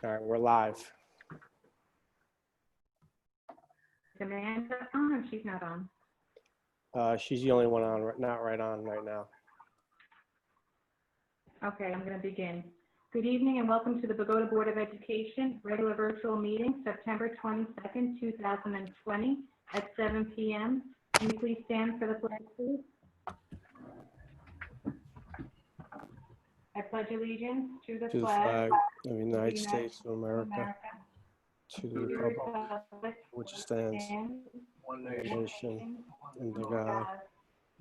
All right, we're live. Amanda on or she's not on? She's the only one on, not right on right now. Okay, I'm going to begin. Good evening and welcome to the Pagoda Board of Education regular virtual meeting, September 22nd, 2020 at 7 p.m. Can you please stand for the pledge, please? I pledge allegiance to the flag of the United States of America, to the republic which stands one nation under God,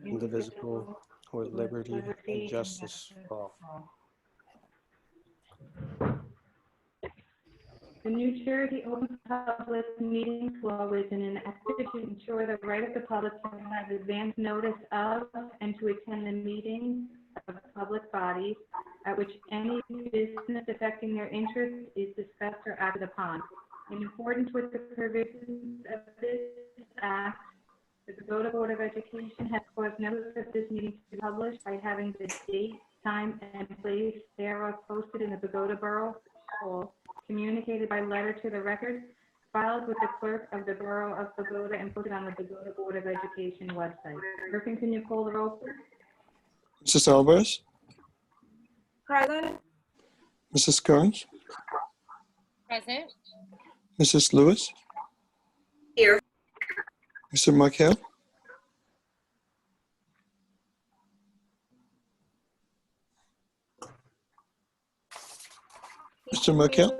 indivisible, with liberty and justice for all. The New Jersey Open Public Meetings Law is an effort to ensure the right of the public to have advance notice of and to attend the meetings of public bodies at which any business affecting their interest is discussed or acted upon. In accordance with the provisions of this Act, the Pagoda Board of Education has caused notice of this meeting to be published by having the date, time, and place thereof posted in the Pagoda Borough Hall, communicated by letter to the record, filed with the clerk of the Borough of Pagoda, and posted on the Pagoda Board of Education website. Griffin, can you call the roll, please? Mrs. Alvarez? Present. Mrs. Kearns? Present. Mrs. Lewis? Here. Mr. Markel? Mr. Markel?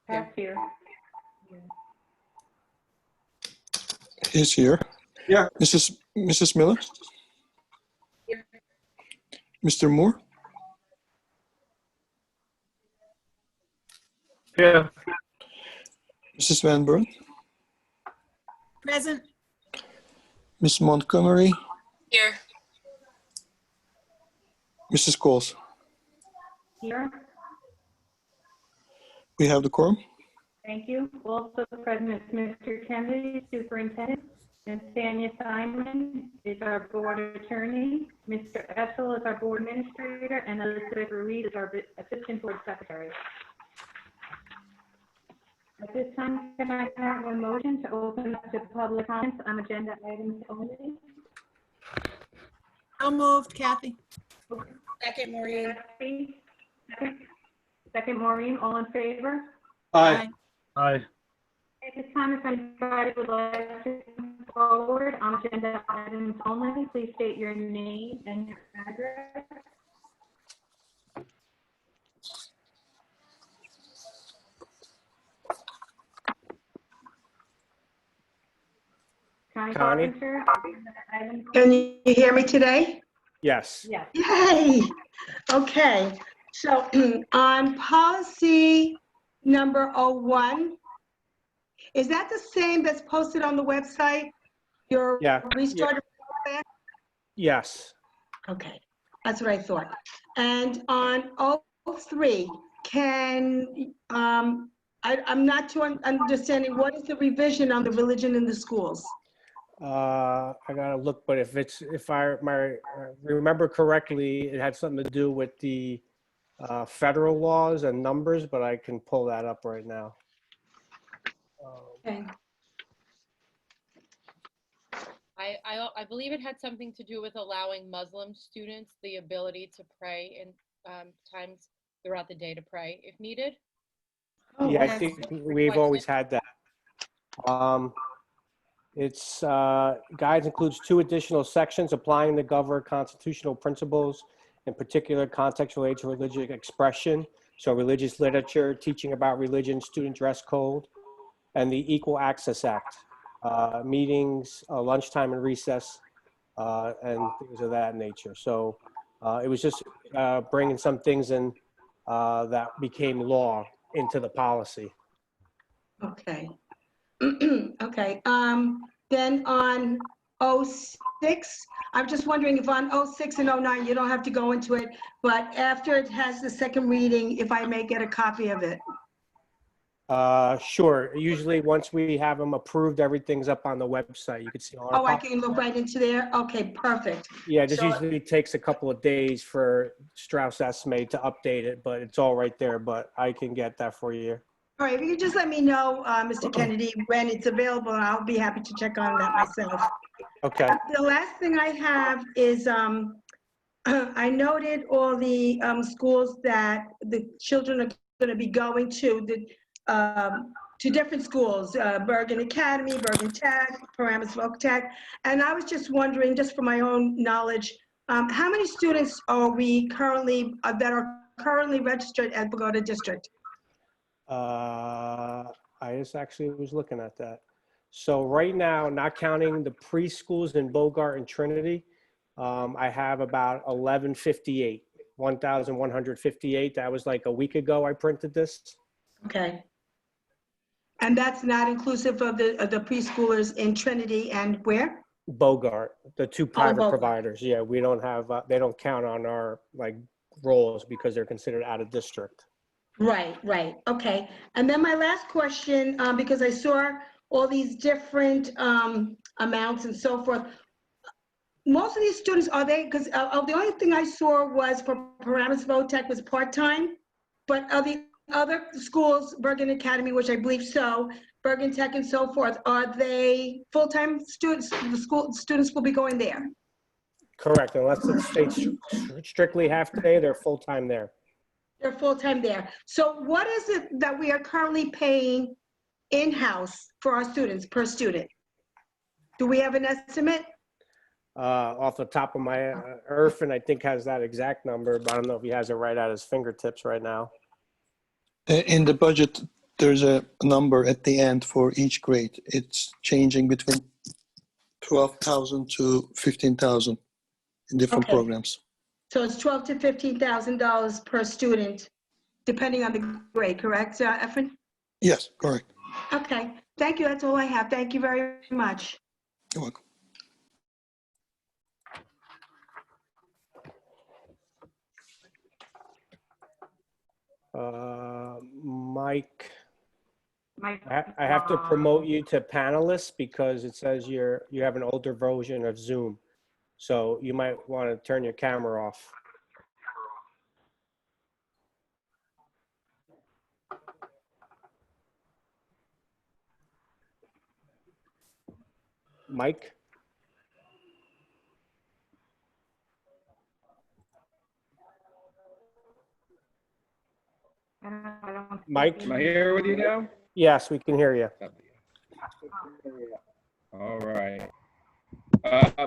Pass here. Is here. Yeah. Mrs. Miller? Here. Mr. Moore? Yeah. Mrs. Van Buren? Present. Miss Montgomery? Here. Mrs. Coles? Here. We have the quorum. Thank you. Also present is Mr. Kennedy, Superintendent. Ms. Tanya Simon is our Board Attorney. Mr. Essel is our Board Administrator, and Elizabeth Reed is our Assistant Board Secretary. At this time, can I have a motion to open up to public comments on agenda items only? So moved, Kathy. Second, Maureen. Second, Maureen, all in favor? Aye. Aye. At this time, if anybody would like to come forward on agenda items only, please state your name and your address. Connie Carpenter, item Can you hear me today? Yes. Yes. Yay! Okay, so on policy number 01, is that the same that's posted on the website? Your Yeah. restart? Yes. Okay, that's what I thought. And on 03, I'm not too understanding, what is the revision on the religion in the schools? I gotta look, but if I remember correctly, it had something to do with the federal laws and numbers, but I can pull that up right now. Okay. I believe it had something to do with allowing Muslim students the ability to pray in times throughout the day to pray if needed. Oh, Yeah, I okay. think we've always had that. Its guides includes 2 additional sections applying to govern constitutional principles, in particular context related to religious expression, so religious literature, teaching about religion, student dress code, and the Equal Access Act, meetings, lunchtime and recess, and things of that nature. So it was just bringing some things in that became law into the policy. Okay. Okay, then on 06, I'm just wondering if on 06 and 09, you don't have to go into it, but after it has the second reading, if I may get a copy of it. Sure. Usually once we have them approved, everything's up on the website. You can see all our. Oh, I can look right into there? Okay, perfect. Yeah, this So- usually takes a couple of days for Strauss Esme to update it, but it's all right there, but I can get that for you. All right, if you could just let me know, Mr. Kennedy, when it's available, and I'll be happy to check on that myself. Okay. The last thing I have is, I noted all the schools that the children are going to be going to different schools, Bergen Academy, Bergen Tech, Paramus Voc Tech, and I was just wondering, just for my own knowledge, how many students are we currently, that are currently registered at Pagoda District? I just actually was looking at that. So right now, not counting the preschools in Bogart and Trinity, I have about 1,158. That was like a week ago I printed this. Okay. And that's not inclusive of the preschoolers in Trinity and where? Bogart, the two private Bogart. providers. Yeah, we don't have, they don't count on our like roles because they're considered out of district. Right, right, okay. And then my last question, because I saw all these different amounts and so forth. Most of these students, are they, because the only thing I saw was for Paramus Votech was part-time, but are the other schools, Bergen Academy, which I believe so, Bergen Tech and so forth, are they full-time students? The school students will be going there? Correct, unless it's states strictly half day, they're full-time there. They're full-time there. So what is it that we are currently paying in-house for our students, per student? Do we have an estimate? Off the top of my Irfan, I think has that exact number, but I don't know if he has it right at his fingertips right now. In the budget, there's a number at the end for each grade. It's changing between 12,000 to 15,000 in different Okay. programs. So it's $12,000 to $15,000 per student, depending on the grade, correct, Efren? Yes, correct. Okay, thank you, that's all I have. Thank you very much. You're welcome. Mike, Mike. I have to promote you to panelist because it says you have an older version of Zoom. So you might want to turn your camera off. Mike? Mike? Am I here with you now? Yes, we can hear you. All right.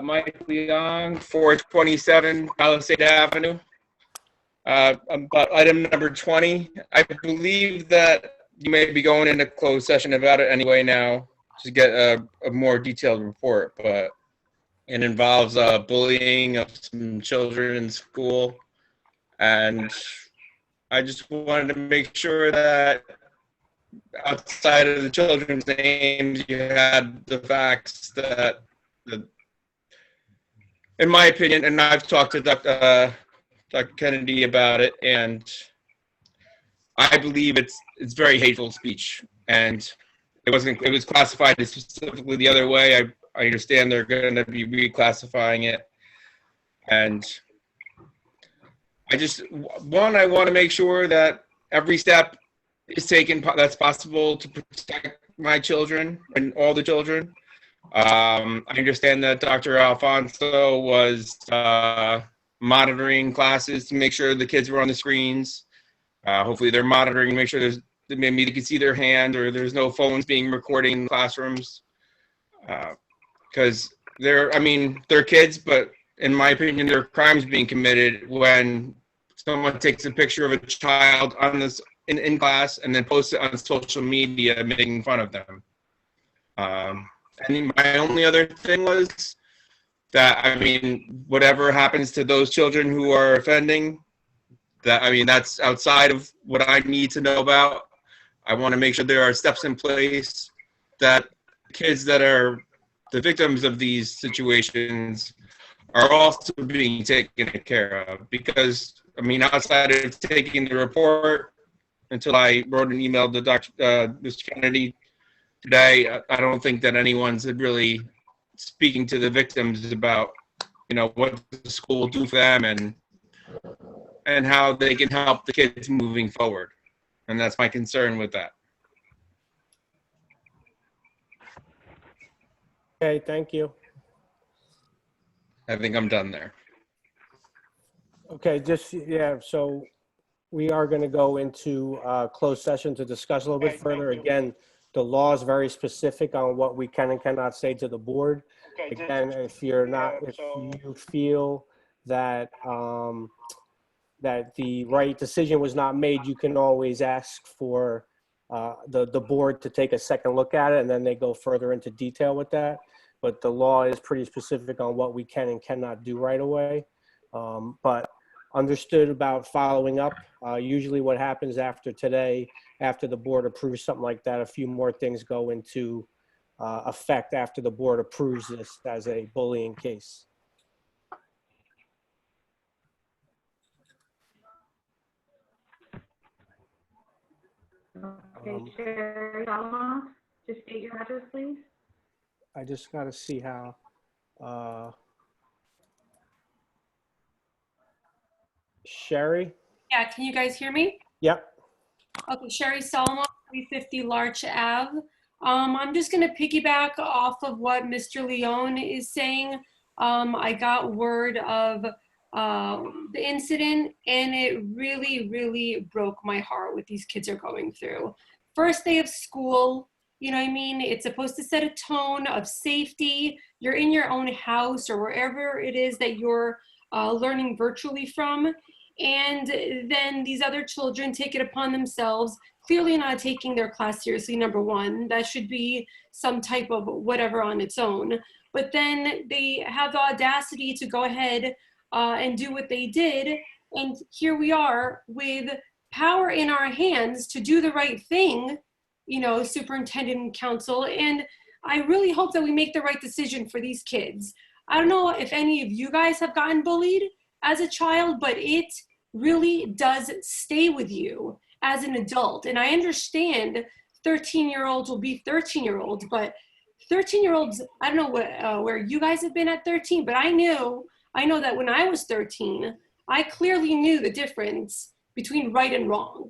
Mike Leong, 427 Palisade Avenue. About item number 20. I believe that you may be going into closed session about it anyway now to get a more detailed report, but it involves bullying of some children in school. And I just wanted to make sure that outside of the children's names, you had the facts that, in my opinion, and I've talked to Dr. Kennedy about it, and I believe it's very hateful speech, and it was classified as specifically the other way. I understand they're going to be reclassifying it, and I want to make sure that every step is taken that's possible to protect my children and all the children. I understand that Dr. Alfonso was monitoring classes to make sure the kids were on the screens. Hopefully they're monitoring to make sure maybe they can see their hand or there's no phones being recording in classrooms. Because they're kids, but in my opinion, there are crimes being committed when someone takes a picture of a child in class and then posts it on social media making fun of them. And my only other thing was that, whatever happens to those children who are offending, that's outside of what I need to know about. I want to make sure there are steps in place that kids that are the victims of these situations are also being taken care of. Because, outside of taking the report until I wrote an email to Mr. Kennedy today. I don't think that anyone's really speaking to the victims about, what the school will do for them and how they can help the kids moving forward. And that's my concern with that. Okay, thank you. I think I'm done there. Okay, so we are going to go into closed session to discuss a little bit further. Again, the law is very specific on what we can and cannot say to the board. Again, if you feel that that the right decision was not made, you can always ask for the board to take a second look at it, and then they go further into detail with that. But the law is pretty specific on what we can and cannot do right away. But understood about following up. Usually what happens after today, after the board approves something like that, a few more things go into effect after the board approves this as a bullying case. Okay, Sherry Alamo, just state your address, please. I just got to see how. Sherry? Yeah, can you guys hear me? Yep. Okay, Sherry Solomon, 350 Larch Ave. I'm just going to piggyback off of what Mr. Leone is saying. I got word of the incident, and it really, really broke my heart what these kids are going through. First day of school, you know what I mean? It's supposed to set a tone of safety. You're in your own house or wherever it is that you're learning virtually from. And then these other children take it upon themselves, clearly not taking their class seriously, number one. That should be some type of whatever on its own. But then they have the audacity to go ahead and do what they did. And here we are with power in our hands to do the right thing, you know, superintendent and council. And I really hope that we make the right decision for these kids. I don't know if any of you guys have gotten bullied as a child, but it really does stay with you as an adult. And I understand 13-year-olds will be 13-year-olds, but 13-year-olds, I don't know what, where you guys have been at 13, but I know that when I was 13, I clearly knew the difference between right and wrong.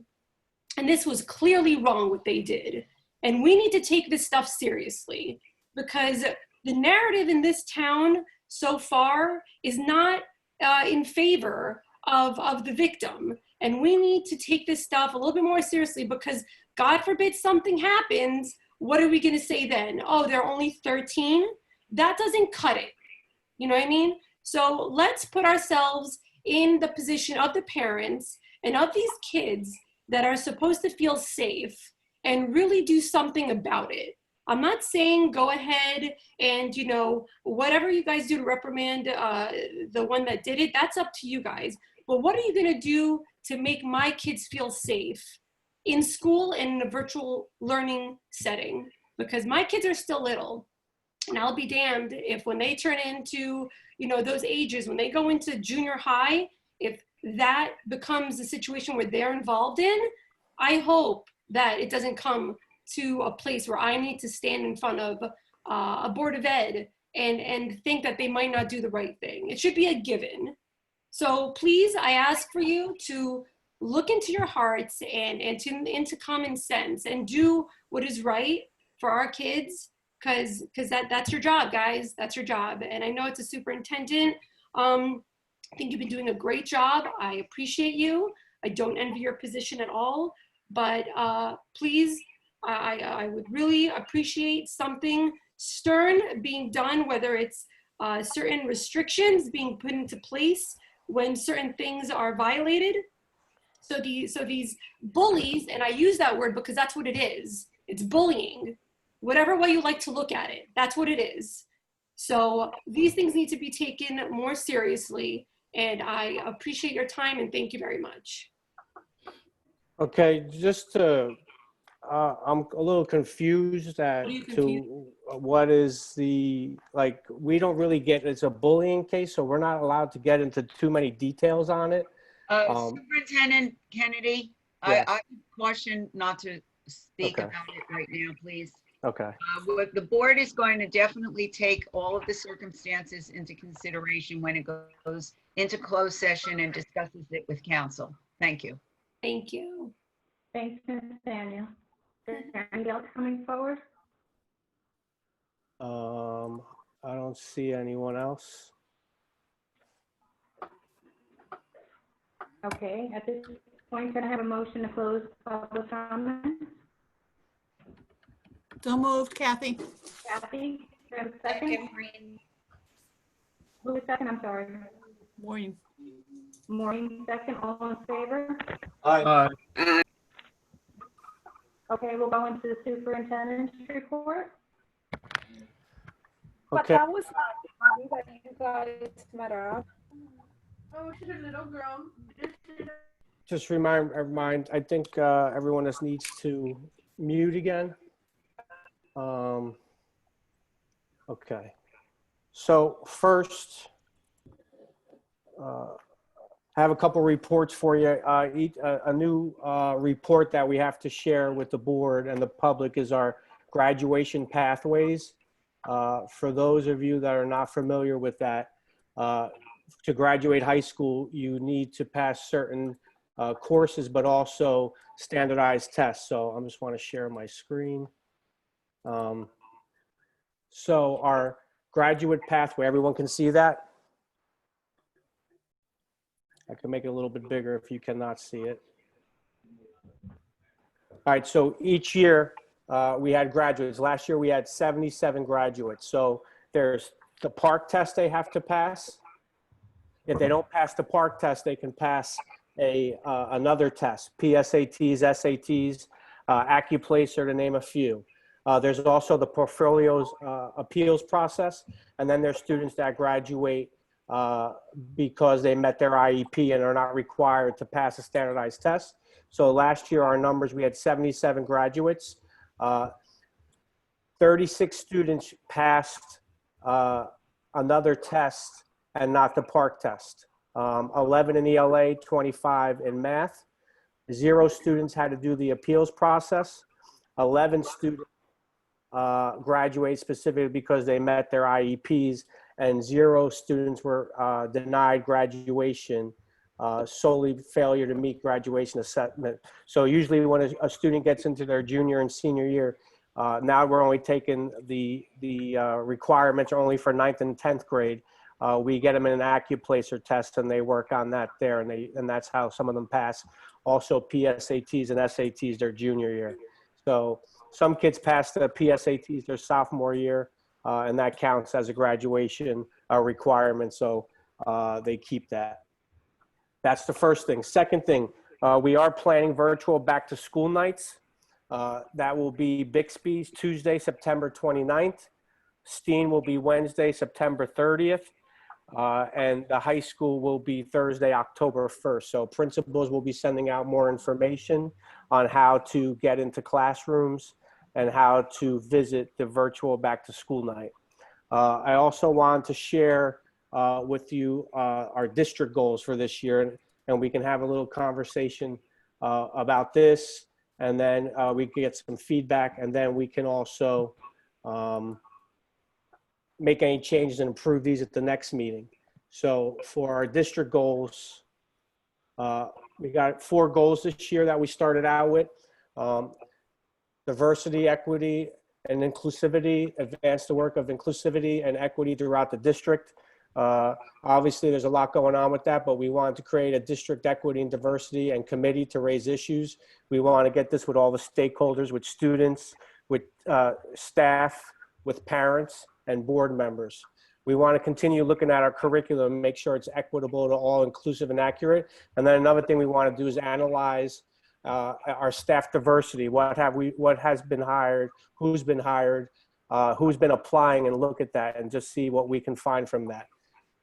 And this was clearly wrong what they did. And we need to take this stuff seriously, because the narrative in this town so far is not in favor of the victim. And we need to take this stuff a little bit more seriously, because God forbid something happens, what are we gonna say then? Oh, they're only 13? That doesn't cut it. You know what I mean? So let's put ourselves in the position of the parents and of these kids that are supposed to feel safe and really do something about it. I'm not saying go ahead and, you know, whatever you guys do to reprimand the one that did it, that's up to you guys. But what are you gonna do to make my kids feel safe in school and in a virtual learning setting? Because my kids are still little, and I'll be damned if when they turn into, you know, those ages, when they go into junior high, if that becomes a situation where they're involved in, I hope that it doesn't come to a place where I need to stand in front of a board of ed and think that they might not do the right thing. It should be a given. So please, I ask for you to look into your hearts and into common sense and do what is right for our kids, because that's your job, guys. That's your job. And I know it's a superintendent. I think you've been doing a great job. I appreciate you. I don't envy your position at all. But please, I would really appreciate something stern being done, whether it's certain restrictions being put into place when certain things are violated. So these bullies, and I use that word because that's what it is. It's bullying. Whatever way you like to look at it, that's what it is. So these things need to be taken more seriously, and I appreciate your time and thank you very much. Okay, just to, I'm a little confused as What are you to what is the, like, we don't really get, it's a bullying case, so we're not allowed to get into too many details on it. Superintendent Kennedy, Yes. I would caution not to speak Okay. about it right now, please. Okay. The board is going to definitely take all of the circumstances into consideration when it goes into closed session and discusses it with council. Thank you. Thank you. Thanks, Ms. Daniel. Is there anybody else coming forward? I don't see anyone else. Okay, at this point, can I have a motion to close public comment? So moved, Kathy. Kathy, do you have a second? Maureen. Who is second? I'm sorry. Maureen. Maureen, second. All in favor? Aye. Okay, we'll go into the superintendent's report. But Okay. that was not the one that you guys met up. Oh, she's a little girl. Just remind, I think everyone just needs to mute again. Okay. So first, I have a couple reports for you. A new report that we have to share with the board and the public is our graduation pathways. For those of you that are not familiar with that, to graduate high school, you need to pass certain courses, but also standardized tests. So I just want to share my screen. So our graduate pathway, everyone can see that? I can make it a little bit bigger if you cannot see it. All right, so each year we had graduates. Last year we had 77 graduates. So there's the PARCC test they have to pass. If they don't pass the PARCC test, they can pass another test, PSATs, SATs, AccuPlacer, to name a few. There's also the portfolios appeals process, and then there's students that graduate because they met their IEP and are not required to pass a standardized test. So last year, our numbers, we had 77 graduates. 36 students passed another test and not the PARCC test. 11 in ELA, 25 in math. 0 students had to do the appeals process. 11 students graduate specifically because they met their IEPs, and 0 students were denied graduation, solely failure to meet graduation assessment. So usually when a student gets into their junior and senior year, now we're only taking the requirements are only for 9th and 10th grade. We get them in an AccuPlacer test and they work on that there, and that's how some of them pass. Also PSATs and SATs their junior year. So some kids pass the PSATs their sophomore year, and that counts as a graduation requirement. So they keep that. That's the first thing. Second thing, we are planning virtual back to school nights. That will be Bixby's Tuesday, September 29th. Steen will be Wednesday, September 30th. And the high school will be Thursday, October 1st. So principals will be sending out more information on how to get into classrooms and how to visit the virtual back to school night. I also want to share with you our district goals for this year, and we can have a little conversation about this, and then we can get some feedback, and then we can also make any changes and improve these at the next meeting. So for our district goals, we got 4 goals this year that we started out with. Diversity, equity, and inclusivity, advance the work of inclusivity and equity throughout the district. Obviously, there's a lot going on with that, but we wanted to create a district equity and diversity and committee to raise issues. We want to get this with all the stakeholders, with students, with staff, with parents, and board members. We want to continue looking at our curriculum, make sure it's equitable to all, inclusive and accurate. And then another thing we want to do is analyze our staff diversity. What has been hired, who's been hired, who's been applying, and look at that and just see what we can find from that.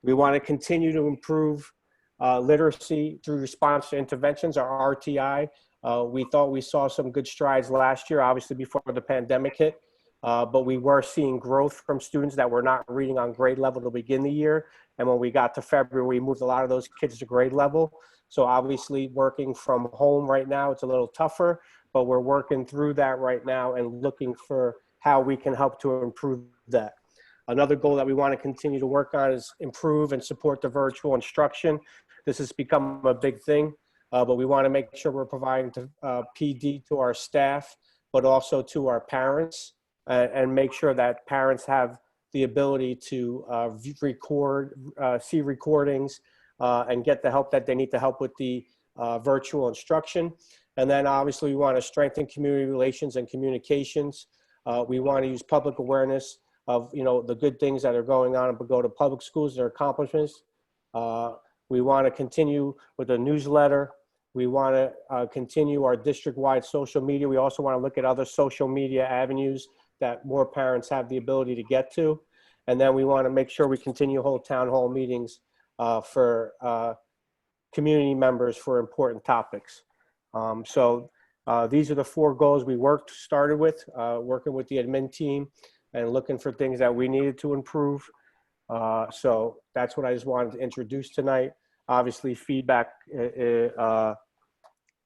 We want to continue to improve literacy through response to interventions, our RTI. We thought we saw some good strides last year, obviously before the pandemic hit. but we were seeing growth from students that were not reading on grade level to begin the year. And when we got to February, we moved a lot of those kids to grade level. So obviously working from home right now, it's a little tougher, but we're working through that right now and looking for how we can help to improve that. Another goal that we want to continue to work on is improve and support the virtual instruction. This has become a big thing, but we want to make sure we're providing PD to our staff, but also to our parents, and make sure that parents have the ability to see recordings, and get the help that they need to help with the virtual instruction. And then obviously we want to strengthen community relations and communications. We want to use public awareness of, the good things that are going on and go to public schools, their accomplishments. We want to continue with the newsletter. We want to continue our district-wide social media. We also want to look at other social media avenues that more parents have the ability to get to. And then we want to make sure we continue to hold town hall meetings for community members for important topics. So these are the 4 goals we started with, working with the admin team and looking for things that we needed to improve. So that's what I just wanted to introduce tonight. Obviously, feedback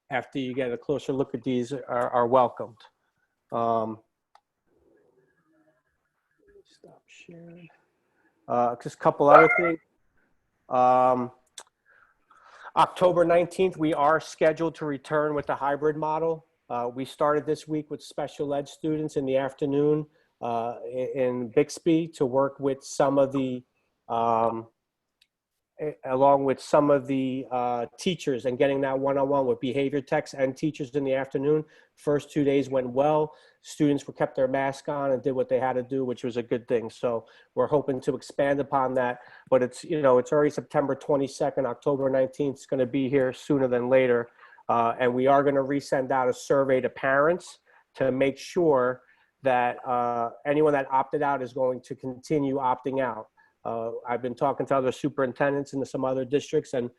after you get a closer look at these are welcomed. Stop sharing. Just a couple other things. October 19th, we are scheduled to return with the hybrid model. We started this week with special ed students in the afternoon in Bixby to work with some of the, along with some of the teachers and getting that one-on-one with behavior techs and teachers in the afternoon. First 2 days went well. Students kept their mask on and did what they had to do, which was a good thing. So we're hoping to expand upon that, but it's, it's already September 22nd, October 19th. It's going to be here sooner than later. And we are going to resend out a survey to parents to make sure that anyone that opted out is going to continue opting out. I've been talking to other superintendents in some other districts, and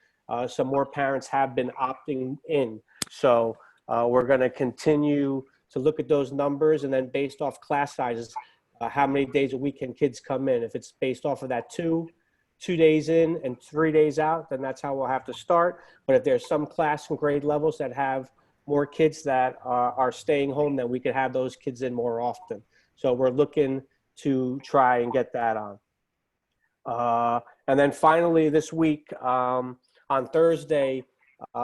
some more parents have been opting in. So we're going to continue to look at those numbers, and then based off class sizes, how many days a week can kids come in? If it's based off of that 2 days in and 3 days out, then that's how we'll have to start. But if there's some class and grade levels that have more kids that are staying home, then we could have those kids in more often. So we're looking to try and get that on. And then finally this week, on Thursday,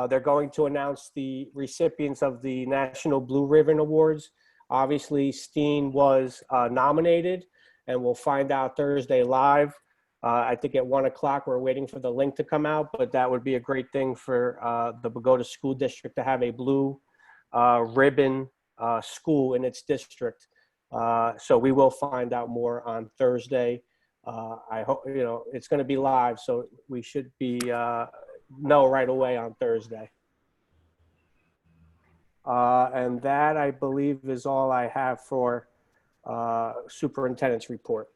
they're going to announce the recipients of the National Blue Ribbon Awards. Obviously, Steen was nominated, and we'll find out Thursday live. I think at 1 o'clock, we're waiting for the link to come out, but that would be a great thing for the Bogota School District to have a blue ribbon school in its district. So we will find out more on Thursday. I hope, it's going to be live, so we should be know right away on Thursday. And that, I believe, is all I have for superintendent's report.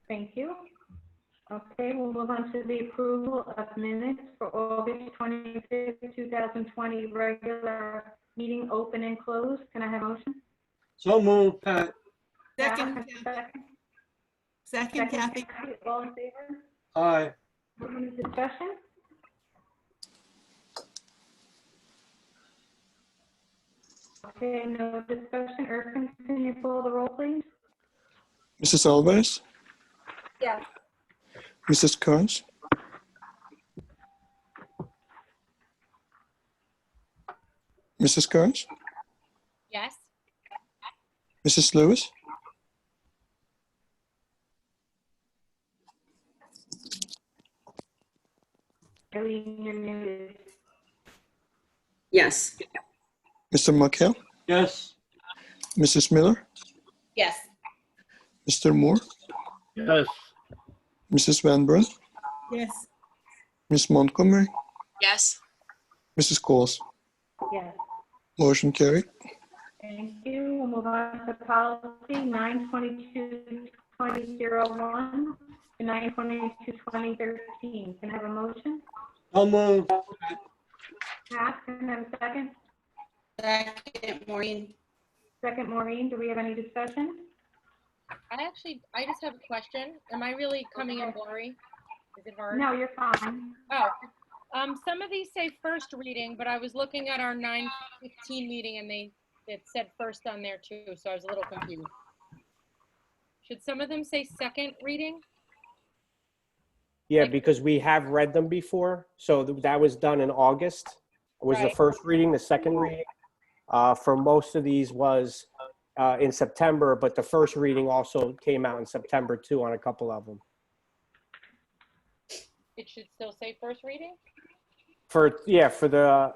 Thank you. Okay, we'll move on to the approval of minutes for August 25th, 2020 regular meeting, open and closed. Can I have a motion? So moved, Pat. Second, second, Kathy. All in favor? Aye. Any discussion? Okay, no discussion. Irvin, can you pull the roll, please? Mrs. Alvarez, Yes. Mrs. Kearns, Mrs. Kearns, Yes. Mrs. Lewis, Eileen, you're muted. Yes. Mr. McHale, Yes. Mrs. Miller, Yes. Mr. Moore, Yes. Mrs. Van Brunt, Yes. Ms. Montgomery, Yes. Mrs. Coles. Yes. Motion carried. Thank you. We'll move on to policy 922-2001 to 922-2013. Can I have a motion? So moved. Pat, can I have a second? Second, Maureen. Second, Maureen. Do we have any discussion? I just have a question. Am I really coming in blurry? Is it hard? No, you're fine. Oh, some of these say first reading, but I was looking at our 9:15 meeting and it said first on there too, so I was a little confused. Should some of them say second reading? Yeah, Like- because we have read them before. So that was done in August. Was the Right. first reading, the second reading? For most of these was in September, but the first reading also came out in September too on a couple of them. It should still say first reading? For the,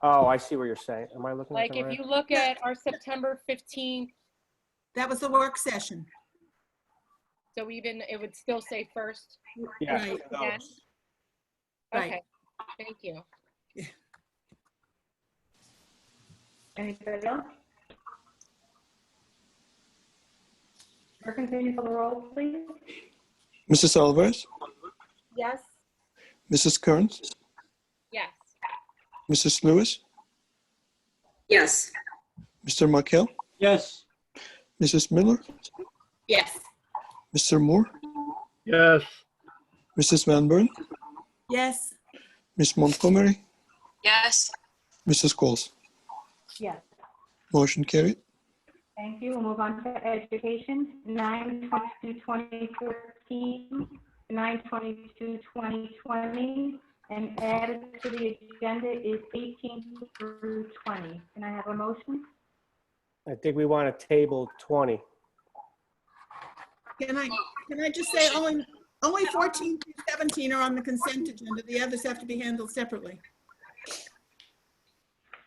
oh, I see what you're saying. Am I looking at Like the if right? you look at our September 15th, That was the work session. so even it would still say first? Yeah, Right. for those. Right. Okay, thank you. Anybody else? Or continue for the roll, please? Mrs. Alvarez, Yes. Mrs. Kearns, Yes. Mrs. Lewis, Yes. Mr. Markel, Yes. Mrs. Miller, Yes. Mr. Moore, Yes. Mrs. Van Buren, Yes. Ms. Montgomery, Yes. Mrs. Coles. Yes. Motion carried. Thank you. We'll move on to education, 9/22/2014, 9/22/2020, and added to the agenda is 18 through 20. Can I have a motion? I think we want to table 20. Can I just say only 14 through 17 are on the consent agenda. The others have to be handled separately.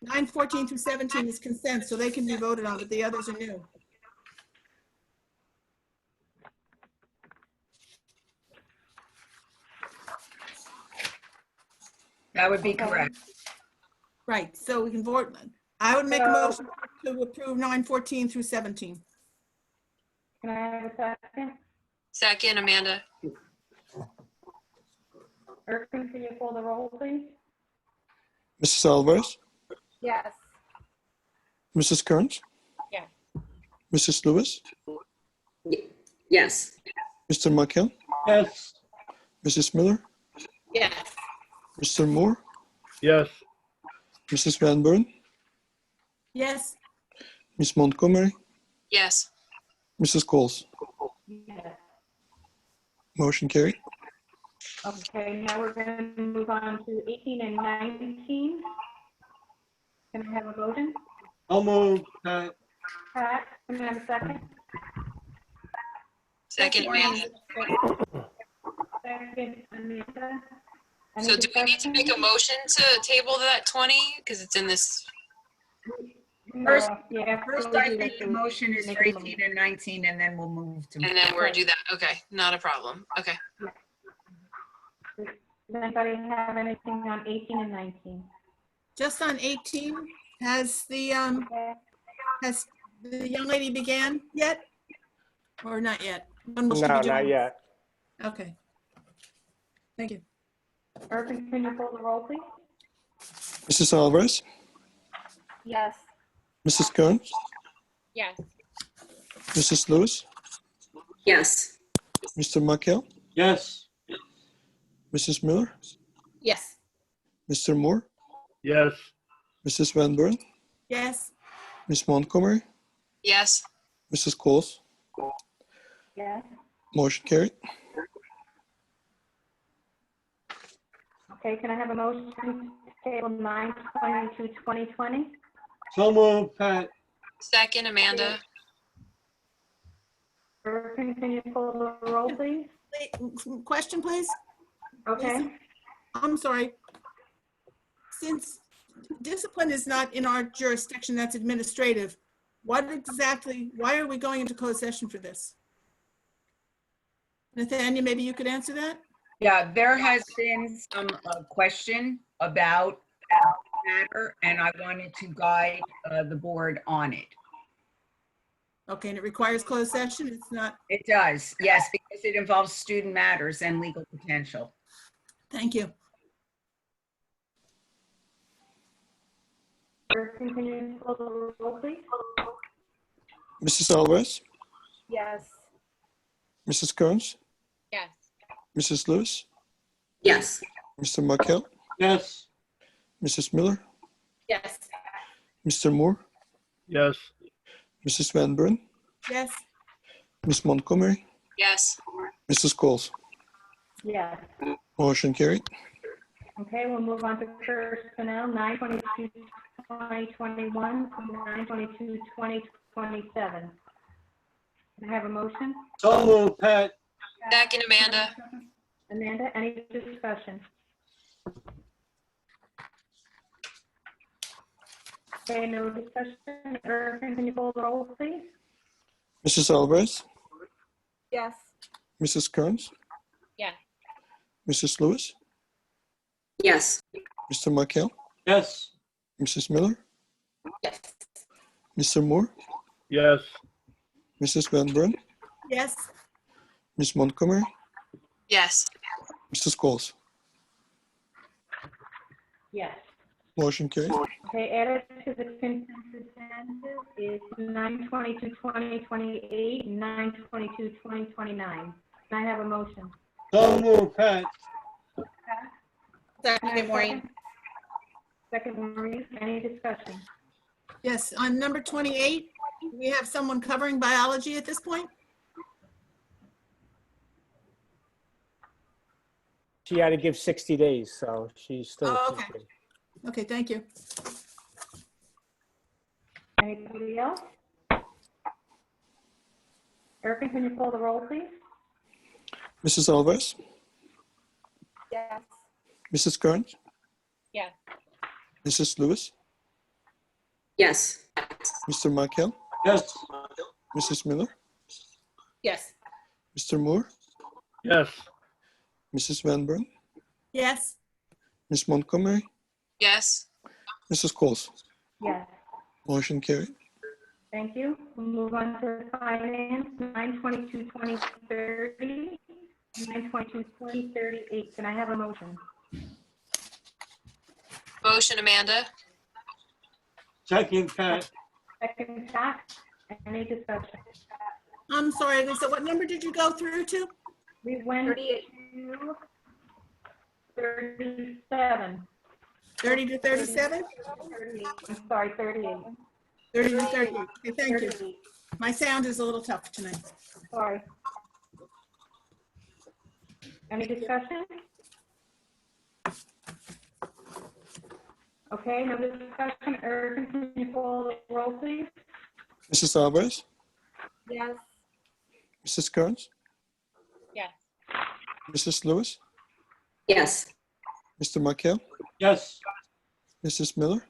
9/14 through 17 is consent, so they can be voted on, but the others are new. That would be correct. Right, so we can vote. I would make a So- motion to approve 9/14 through 17. Can I have a second? Second, Amanda. Irving, can you call the roll, please? Mrs. Alvarez, Yes. Mrs. Kearns, Yes. Mrs. Lewis, Yes. Mr. Markel, Yes. Mrs. Miller, Yes. Mr. Moore, Yes. Mrs. Van Buren, Yes. Ms. Montgomery, Yes. Mrs. Coles. Yes. Motion carried. Okay, now we're going to move on to 18 and 19. Can I have a motion? So moved, Pat. Pat, can I have a second? Second, Amanda. Second, Amanda. Any So do we need to make a discussion? motion to table that 20? Because it's in this, First- No, yeah, First, we'll I do think that the too. motion is Make for a 18 and 19, and then we'll move to. and then we're do that. Okay, not a problem. Okay. Does anybody have anything on 18 and 19? Just on 18, has the young lady began yet? Or not yet? When will she be No, doing not it? yet. Okay. Thank you. Irving, can you call the roll, please? Mrs. Alvarez, Yes. Mrs. Kearns, Yes. Mrs. Lewis, Yes. Mr. Markel, Yes. Mrs. Miller, Yes. Mr. Moore, Yes. Mrs. Van Buren, Yes. Ms. Montgomery, Yes. Mrs. Coles. Yes. Motion carried. Okay, can I have a motion to table 9/22/2020? So moved, Pat. Second, Amanda. Irving, can you call the roll, please? Wait, question, please? Okay. I'm sorry. Since discipline is not in our jurisdiction, that's administrative, why are we going into closed session for this? Nathaniel, maybe you could answer that? Yeah, there has been some question about that matter, and I wanted to guide the board on it. Okay, and it requires closed session? It's not, It does, yes, because it involves student matters and legal potential. thank you. Irving, can you call the roll, please? Mrs. Alvarez, Yes. Mrs. Kearns, Yes. Mrs. Lewis, Yes. Mr. Markel, Yes. Mrs. Miller, Yes. Mr. Moore, Yes. Mrs. Van Buren, Yes. Ms. Montgomery, Yes. Mrs. Coles. Yes. Motion carried. Okay, we'll move on to personnel, 9/22/2021 to 9/22/2027. Can I have a motion? So moved, Pat. Second, Amanda. Amanda, any discussion? Okay, no discussion. Irvin, can you call the roll, please? Mrs. Alvarez, Yes. Mrs. Kearns, Yes. Mrs. Lewis, Yes. Mr. Markel, Yes. Mrs. Miller, Yes. Mr. Moore, Yes. Mrs. Van Buren, Yes. Ms. Montgomery, Yes. Mrs. Coles. Yes. Motion carried. Okay, added to the consent agenda is 9/22/2028 and 9/22/2029. Can I have a motion? So moved, Pat. Second, Maureen. Second, Maureen, any discussion? Yes. On number 28, we have someone covering biology at this point? She had to give 60 days, so she's still. Oh, okay. Okay, thank you. Anybody else? Irvin, can you call the roll, please? Mrs. Alvarez, Yes. Mrs. Kearns, Yes. Mrs. Lewis, Yes. Mr. Markel, Yes. Mrs. Miller, Yes. Mr. Moore, Yes. Mrs. Van Buren, Yes. Ms. Montgomery, Yes. Mrs. Coles. Yes. Motion carried. Thank you. We'll move on to finance, 9/22/2030, 9/22/2038. Can I have a motion? Motion, Amanda. Second, Pat. Second, Pat, any discussion? I'm sorry, Lisa, what number did you go through to? We went 38. to 37. 30 to 37? 38. I'm sorry, 38. 30 to 38. Okay, thank you. 38. My sound is a little tough tonight. Sorry. Any discussion? Okay, no discussion. Irvin, can you call the roll, please? Mrs. Alvarez, Yes. Mrs. Kearns, Yes. Mrs. Lewis, Yes. Mr. Markel, Yes. Mrs. Miller,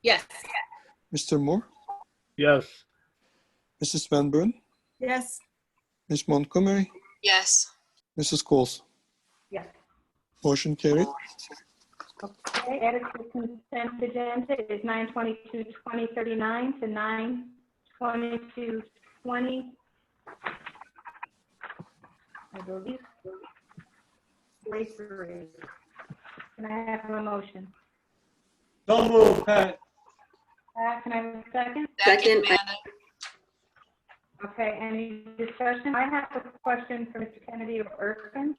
Yes. Mr. Moore, Yes. Mrs. Van Buren, Yes. Ms. Montgomery, Yes. Mrs. Coles. Yes. Motion carried. Okay, added to the consent agenda is 9/22/2039 to 9/22/20. I believe. 43. Can I have a motion? So moved, Pat. Can I have a second? Second, Second. Amanda. Okay, any discussion? I have a question for Mr. Kennedy or Irvin.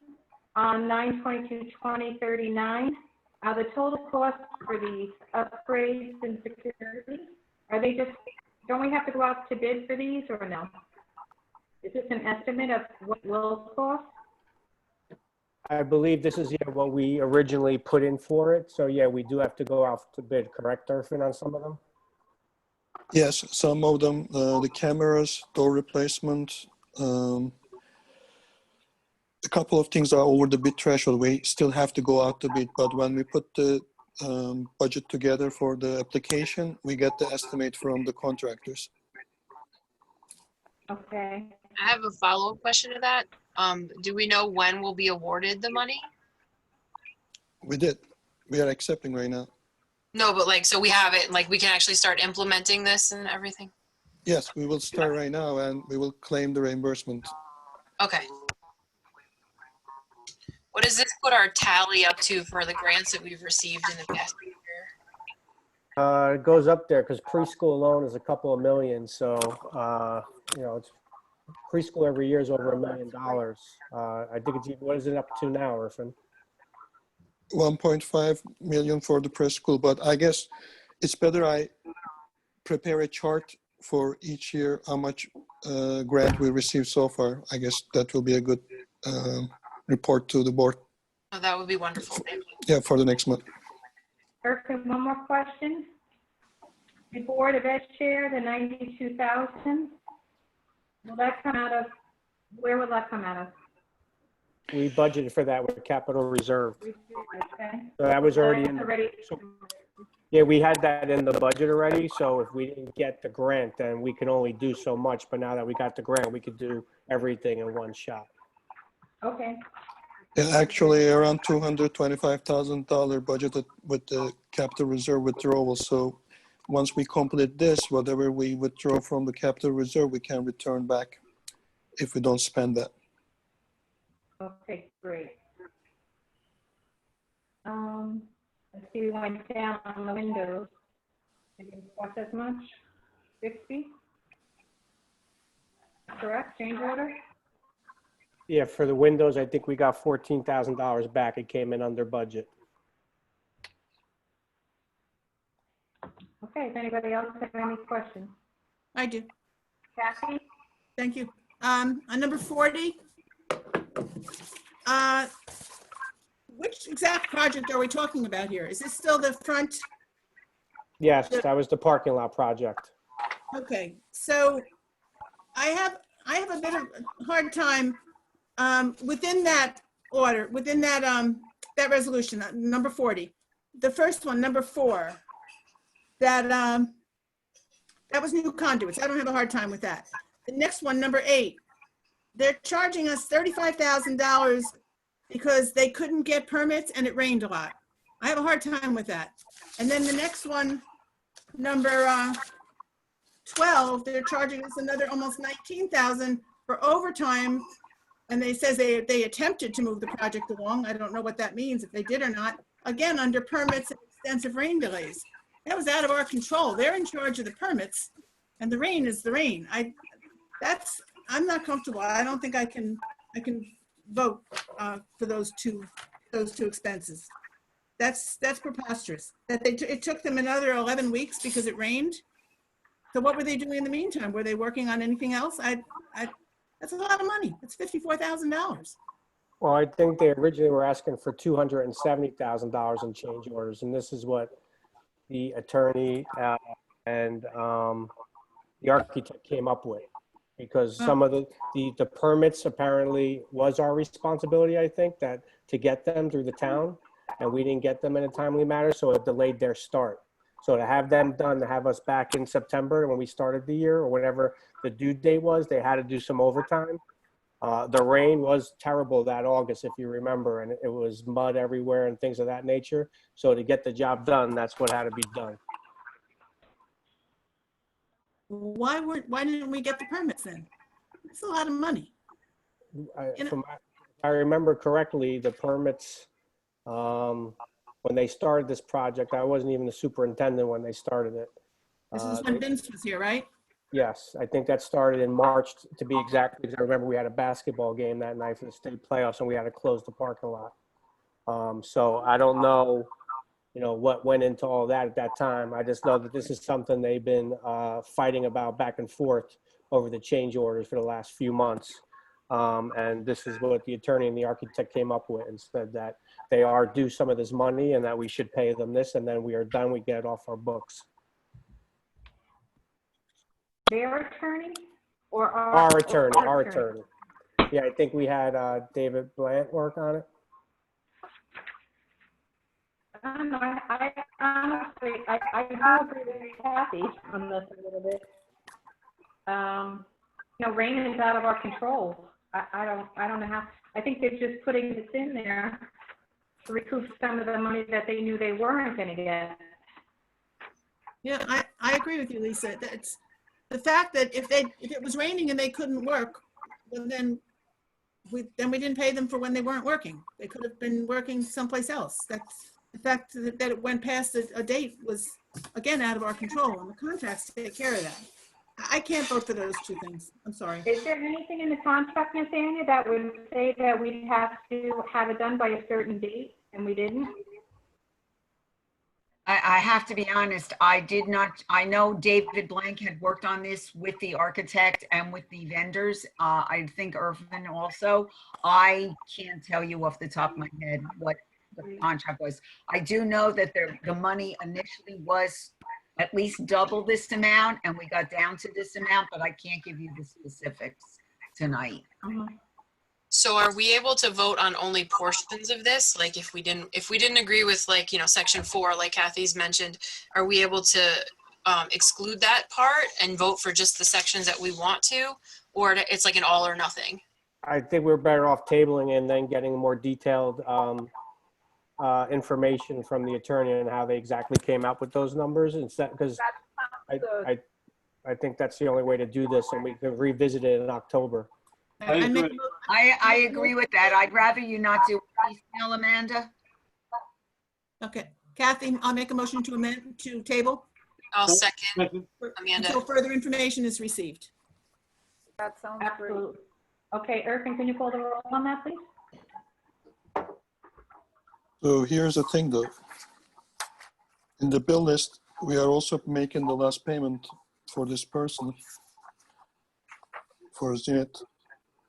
On 9/22/2039, are the total costs for these upgrades and security, are they just, don't we have to go out to bid for these or no? Is this an estimate of what will cost? I believe this is what we originally put in for it. So yeah, we do have to go out to bid, correct, Irfan, on some of them? Yes, some of them, the cameras, door replacement, a couple of things are over the bid threshold. We still have to go out to bid, but when we put the budget together for the application, we get the estimate from the contractors. Okay, I have a follow-up question to that. Do we know when we'll be awarded the money? We did. We are accepting right now. No, but like, so we have it, like we can actually start implementing this and everything? Yes, we will start right now and we will claim the reimbursement. Okay. What does this put our tally up to for the grants that we've received in the past year? It goes up there because preschool alone is a couple of million. So, it's preschool every year is over $1 million. I think it's, what is it up to now, Irfan? 1.5 million for the preschool, but I guess it's better I prepare a chart for each year, how much grant we received so far. I guess that will be a good report to the board. Oh, that would be wonderful. Thank you. Yeah, for the next month. Erica, one more question. The Board of Ed chair, the 92,000, will that come out of, where will that come out of? We budgeted for that with capital reserve. Okay. So that was already in, Already. so, yeah, we had that in the budget already. So if we didn't get the grant, then we can only do so much. But now that we got the grant, we could do everything in one shot. Okay. Yeah, actually around $225,000 budgeted with the capital reserve withdrawal. So once we complete this, whatever we withdraw from the capital reserve, we can return back if we don't spend that. Okay, great. Let's see, we went down on the windows. Didn't cost as much, 60? Correct, change order? Yeah, for the windows, I think we got $14,000 back. It came in under budget. Okay, if anybody else have any questions? I do. Kathy? Thank you. On number 40, which exact project are we talking about here? Is this still the front? Yes, that was the parking lot project. Okay, so I have a bit of a hard time within that order, within that that resolution, number 40. The first one, number 4, that was new conduits. I don't have a hard time with that. The next one, number 8, they're charging us $35,000 because they couldn't get permits and it rained a lot. I have a hard time with that. And then the next one, number 12, they're charging us another almost $19,000 for overtime. And they says they attempted to move the project along. I don't know what that means, if they did or not. Again, under permits and extensive rain delays. That was out of our control. They're in charge of the permits and the rain is the rain. I'm not comfortable. I don't think I can vote for those two expenses. That's preposterous. That it took them another 11 weeks because it rained. So what were they doing in the meantime? Were they working on anything else? That's a lot of money. It's $54,000. Well, I think they originally were asking for $270,000 in change orders, and this is what the attorney and the architect came up with, because some of the permits apparently was our responsibility, I think, that to get them through the town, and we didn't get them in a timely manner, so it delayed their start. So to have them done, to have us back in September when we started the year, or whatever the due date was, they had to do some overtime. The rain was terrible that August, if you remember, and it was mud everywhere and things of that nature. So to get the job done, that's what had to be done. Why didn't we get the permits then? It's a lot of money. If I remember correctly, the permits, when they started this project, I wasn't even the superintendent when they started it. This is when Vince was here, right? Yes, I think that started in March, to be exact, because I remember we had a basketball game that night for the state playoffs and we had to close the parking lot. So I don't know, what went into all that at that time. I just know that this is something they've been fighting about back and forth over the change orders for the last few months. And this is what the attorney and the architect came up with, and said that they are due some of this money and that we should pay them this, and then we are done, we get it off our books. Their attorney or Our attorney. Yeah, I think we had David Blant work on it. I don't know, I honestly, I do agree with Kathy on this a little bit. Rain is out of our control. I don't know how, I think they're just putting this in there to recoup some of the money that they knew they weren't gonna get. Yeah, I agree with you, Lisa. That's the fact that if it was raining and they couldn't work, well, then we didn't pay them for when they weren't working. They could have been working someplace else. That's the fact that it went past a date was, again, out of our control, and the contracts take care of that. I can't vote for those two things. I'm sorry. Is there anything in the contract, Ms. Anya, that would say that we have to have it done by a certain date and we didn't? I have to be honest, I did not, I know David Blank had worked on this with the architect and with the vendors. I think Irvin also. I can't tell you off the top of my head what the contract was. I do know that the money initially was at least double this amount, and we got down to this amount, but I can't give you the specifics tonight. So are we able to vote on only portions of this? Like if we didn't agree with like, you know, section 4, like Kathy's mentioned, are we able to exclude that part and vote for just the sections that we want to? Or it's like an all or nothing? I think we're better off tabling and then getting more detailed information from the attorney and how they exactly came out with those numbers instead, because I think that's the only way to do this, and we can revisit it in October. I agree with that. I'd rather you not do piecemeal, Amanda. Okay, Kathy, I'll make a motion to amend, to table. I'll second Amanda. Until further information is received. That sounds absolutely. Okay, Irvin, can you call the roll on that, please? So here's the thing though. In the bill list, we are also making the last payment for this person, for Zenit.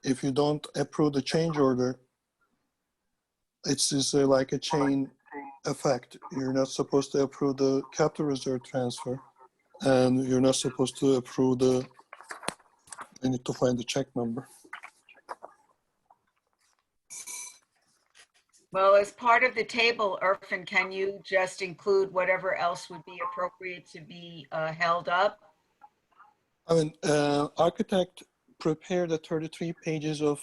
If you don't approve the change order, it's just like a chain effect. You're not supposed to approve the capital reserve transfer, and you're not supposed to approve the, I need to find the check number. Well, as part of the table, Irfan, can you just include whatever else would be appropriate to be held up? I mean, architect prepared the 33 pages of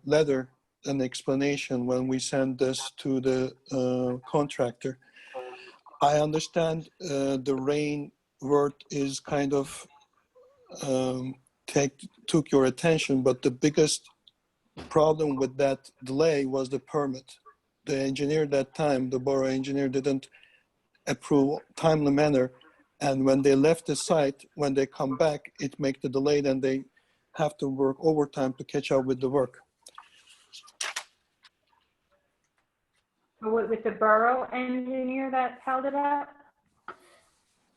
letter and explanation when we send this to the contractor. I understand the rain word is kind of took your attention, but the biggest problem with that delay was the permit. The engineer at that time, the borough engineer, didn't approve timely manner, and when they left the site, when they come back, it makes the delay, and they have to work overtime to catch up with the work. With the borough engineer that held it up?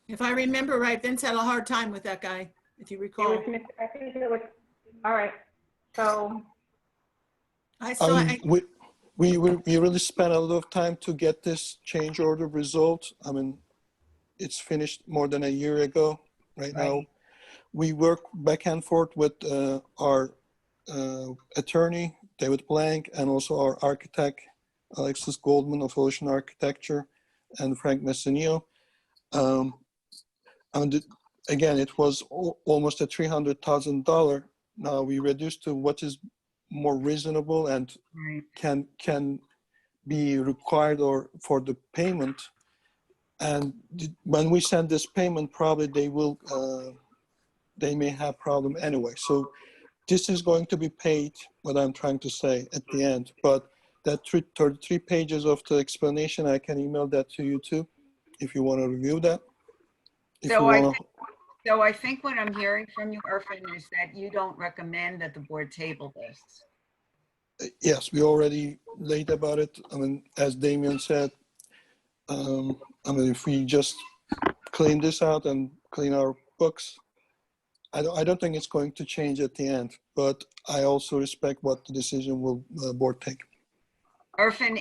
If I remember right, Vince had a hard time with that guy, if you recall. I think it was, all right, so. We really spent a lot of time to get this change order resolved. I mean, it's finished more than a year ago. Right now, we work back and forth with our attorney, David Blank, and also our architect, Alexis Goldman of Ocean Architecture, and Frank Messinio. And again, it was almost a $300,000. Now we reduced to what is more reasonable and can be required or for the payment. And when we send this payment, probably they may have problem anyway. So this is going to be paid, what I'm trying to say at the end. But that 33 pages of the explanation, I can email that to you too, if you want to review that. So I think what I'm hearing from you, Irfan, is that you don't recommend that the board table this. Yes, we already late about it. I mean, as Damien said, I mean, if we just clean this out and clean our books, I don't think it's going to change at the end, but I also respect what the decision will board take. Irfan,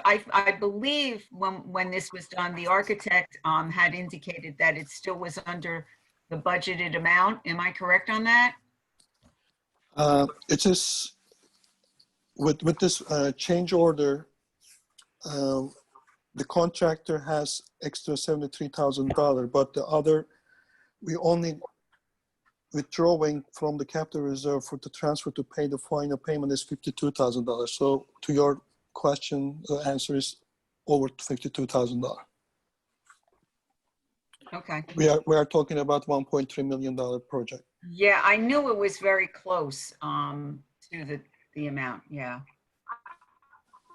I believe when this was done, the architect had indicated that it still was under the budgeted amount. Am I correct on that? It is with this change order, the contractor has extra $73,000, but the other, we only withdrawing from the capital reserve for the transfer to pay the final payment is $52,000. So to your question, the answer is over $52,000. Okay. We are talking about $1.3 million project. Yeah, I knew it was very close to the amount. Yeah.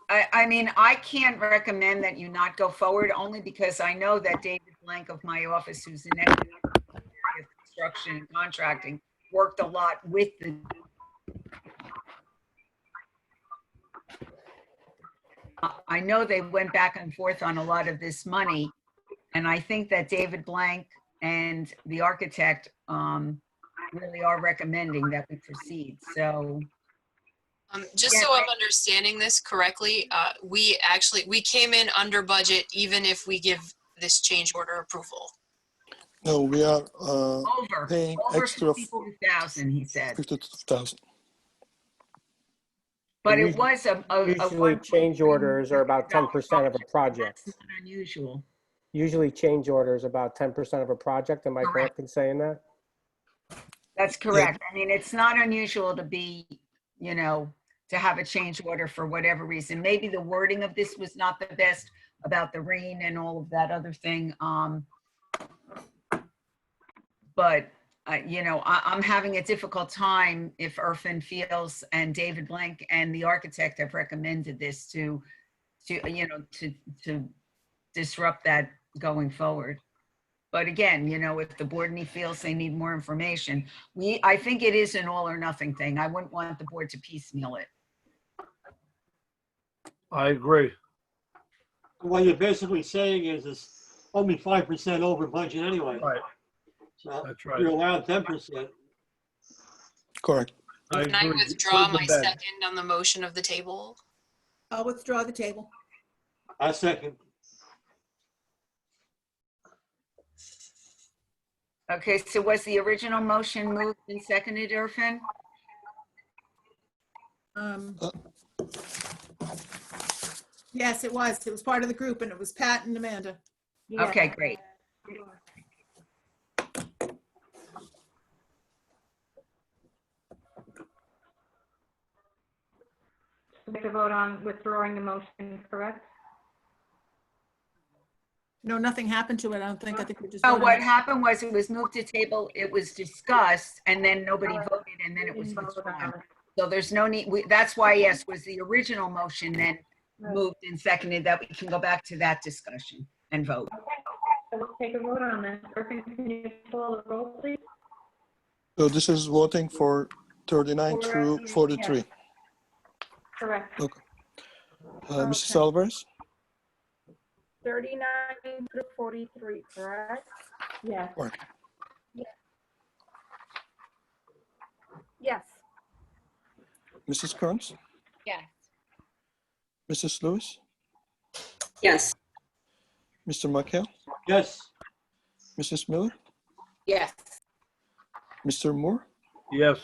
I mean, I can't recommend that you not go forward only because I know that David Blank of my office, who's an expert construction and contracting, worked a lot with the I know they went back and forth on a lot of this money, and I think that David Blank and the architect really are recommending that we proceed. So Just Yeah, so I'm understanding this correctly, we came in under budget even if we give this change order approval. No, we are over paying extra 52,000, he said. 52,000. But it was a Usually change orders are about 10% of a project. That's not unusual. Usually change orders about 10% of a project. Am I correct in saying that? That's correct. I mean, it's not unusual to be, you know, to have a change order for whatever reason. Maybe the wording of this was not the best about the rain and all of that other thing. But you know, I'm having a difficult time if Irfan feels and David Blank and the architect have recommended this to you know, to disrupt that going forward. But again, you know, if the board feels they need more information, I think it is an all or nothing thing. I wouldn't want the board to piecemeal it. I agree. What you're basically saying is it's only 5% over budget anyway. Right. So That's right. you're allowed 10%. Correct. Can I withdraw my second on the motion of the table? I'll withdraw the table. I second. Okay, so was the original motion moved and seconded, Irfan? Yes, it was. It was part of the group, and it was Pat and Amanda. Okay, great. We have to vote on withdrawing the motion, correct? No, nothing happened to it, I don't think. I think we just. Oh, voted. what happened was it was moved to table, it was discussed, and then nobody voted, and then it was withdrawn. So there's no need, that's why, yes, was the original motion then moved and seconded, that we can go back to that discussion and vote. Okay, so we'll take a vote on this. Irfan, can you call the roll, please? So this is voting for 39 through 43. Correct. Okay. Mrs. Alvarez? 39 through 43, correct? Yes. Or Yes. Mrs. Kearns? Yes. Mrs. Lewis? Yes. Mr. McHale? Yes. Mrs. Miller? Yes. Mr. Moore? Yes.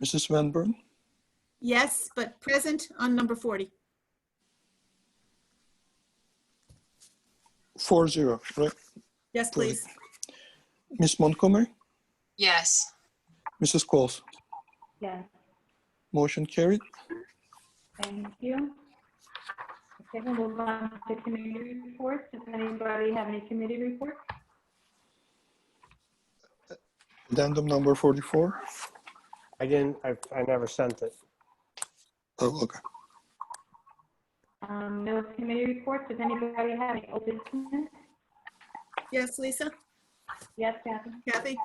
Mrs. Van Buren? Yes, but present on number 40. 4-0, right? Yes, please. Miss Montgomery? Yes. Mrs. Qualls? Yes. Motion carried. Thank you. Okay, we'll move on to committee reports. Does anybody have any committee reports? Addendum number 44. I never sent it. Oh, okay. No committee reports. Does anybody have any open business? Yes, Lisa? Yes, Kathy? Kathy?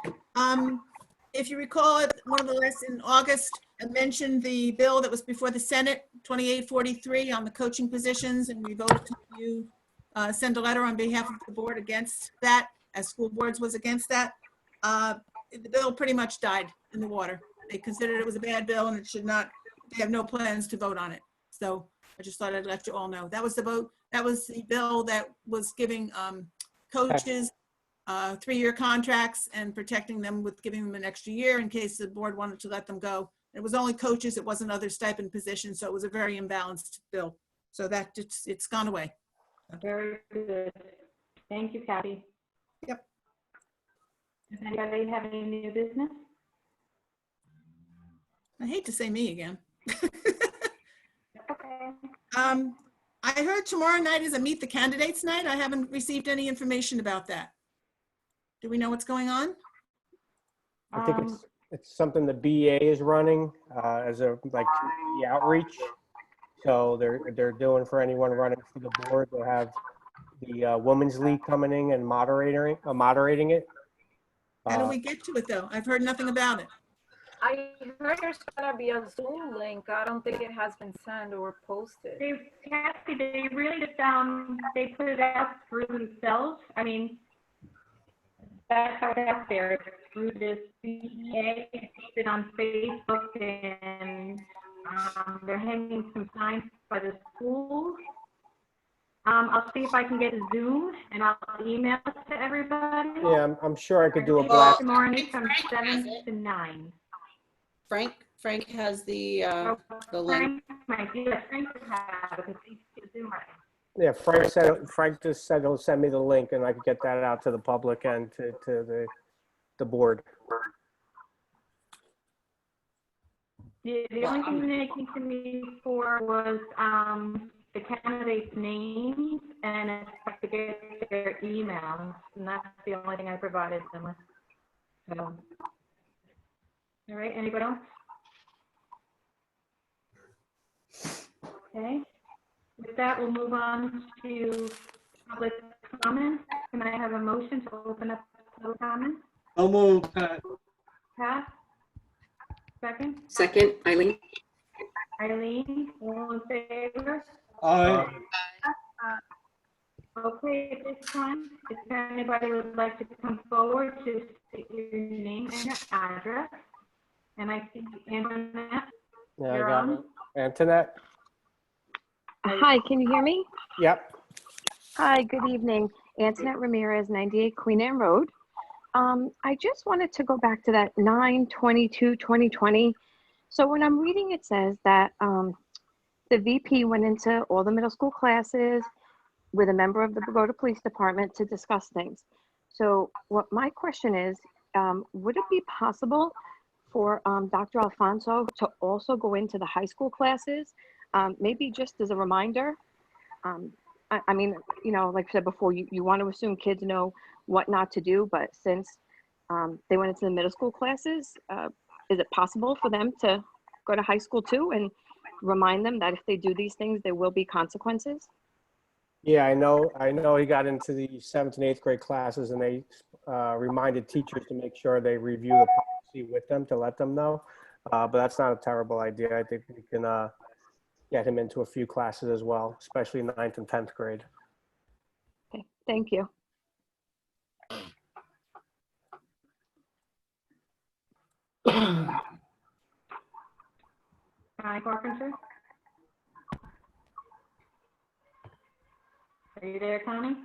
If you recall, at one of the lists in August, I mentioned the bill that was before the Senate, 2843, on the coaching positions, and we voted to send a letter on behalf of the board against that, as school boards was against that. The bill pretty much died in the water. They considered it was a bad bill and it should not, they have no plans to vote on it. So I just thought I'd let you all know. That was the vote. That was the bill that was giving coaches 3-year contracts and protecting them with giving them an extra year in case the board wanted to let them go. It was only coaches. It wasn't other stipend positions. So it was a very imbalanced bill. So that it's gone away. Very good. Thank you, Kathy. Yep. Does anybody have any new business? I hate to say me again. Okay. I heard tomorrow night is a Meet the Candidates night. I haven't received any information about that. Do we know what's going on? I think it's something the BA is running as a community outreach. So they're doing for anyone running for the board. They'll have the Women's League coming in and moderating it. How do Uh, we get to it, though? I've heard nothing about it. I heard there's gonna be a Zoom link. I don't think it has been sent or posted. Kathy, they really just, they put it out through themselves. I mean, that's how it's out there, through this CEA, it's on Facebook, and they're hanging some signs by the schools. I'll see if I can get a Zoom, and I'll email it to everybody. Yeah, I'm sure I could do a blast. Tomorrow night from 7 to 9. Frank has the link. Frank would have it, because he's Zoom right now. Yeah, Frank just said he'll send me the link and I could get that out to the public and to the board. The only thing they came to me for was the candidates' names and if I could get their emails, and that's the only thing I provided them with. So, all right, anybody else? Okay. With that, we'll move on to public comment. Can I have a motion to open up public comment? So moved, Pat. Pat? Second? Second, Eileen. Eileen, all in favor? Aye. Okay, at this time, if anybody would like to come forward to state your name and your address. And I see Antoinette. Yeah, I You're got on. it. Antoinette? Hi, can you hear me? Yep. Hi, good evening. Antoinette Ramirez, 98 Queen Anne Road. I just wanted to go back to that 9/22/2020. So when I'm reading, it says that the VP went into all the middle school classes with a member of the Bogota Police Department to discuss things. So what my question is, would it be possible for Dr. Alfonso to also go into the high school classes? Maybe just as a reminder. I mean, you know, like I said before, you want to assume kids know what not to do, but since they went into the middle school classes, is it possible for them to go to high school too and remind them that if they do these things, there will be consequences? Yeah, I know he got into the 7th and 8th grade classes and they reminded teachers to make sure they review the policy with them to let them know. But that's not a terrible idea. I think we can get him into a few classes as well, especially 9th and 10th grade. Okay, thank you. Connie Carpenter? Are you there, Connie?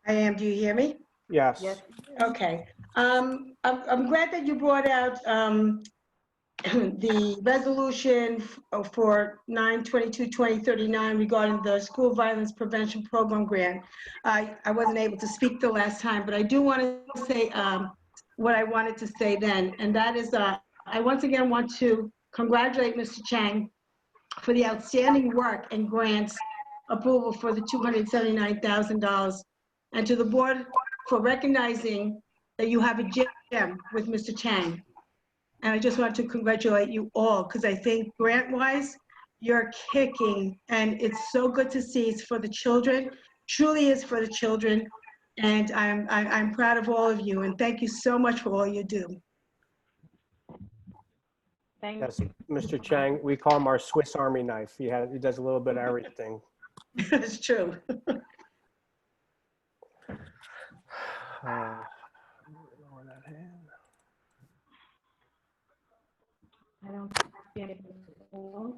I am. Do you hear me? Yes. Yes. Okay. I'm glad that you brought out the resolution for 9/22/2039 regarding the School Violence Prevention Program grant. I wasn't able to speak the last time, but I do want to say what I wanted to say then, and that is I once again want to congratulate Mr. Chang for the outstanding work and grants approval for the $279,000, and to the board for recognizing that you have a gem with Mr. Chang. And I just want to congratulate you all, because I think grant-wise, you're kicking, and it's so good to see. It's for the children, truly is for the children, and I'm proud of all of you, and thank you so much for all you do. Thank Yes, Mr. Chang, we call him our Swiss Army knife. He does a little bit of everything. It's true. Lower that hand. I don't see anything else.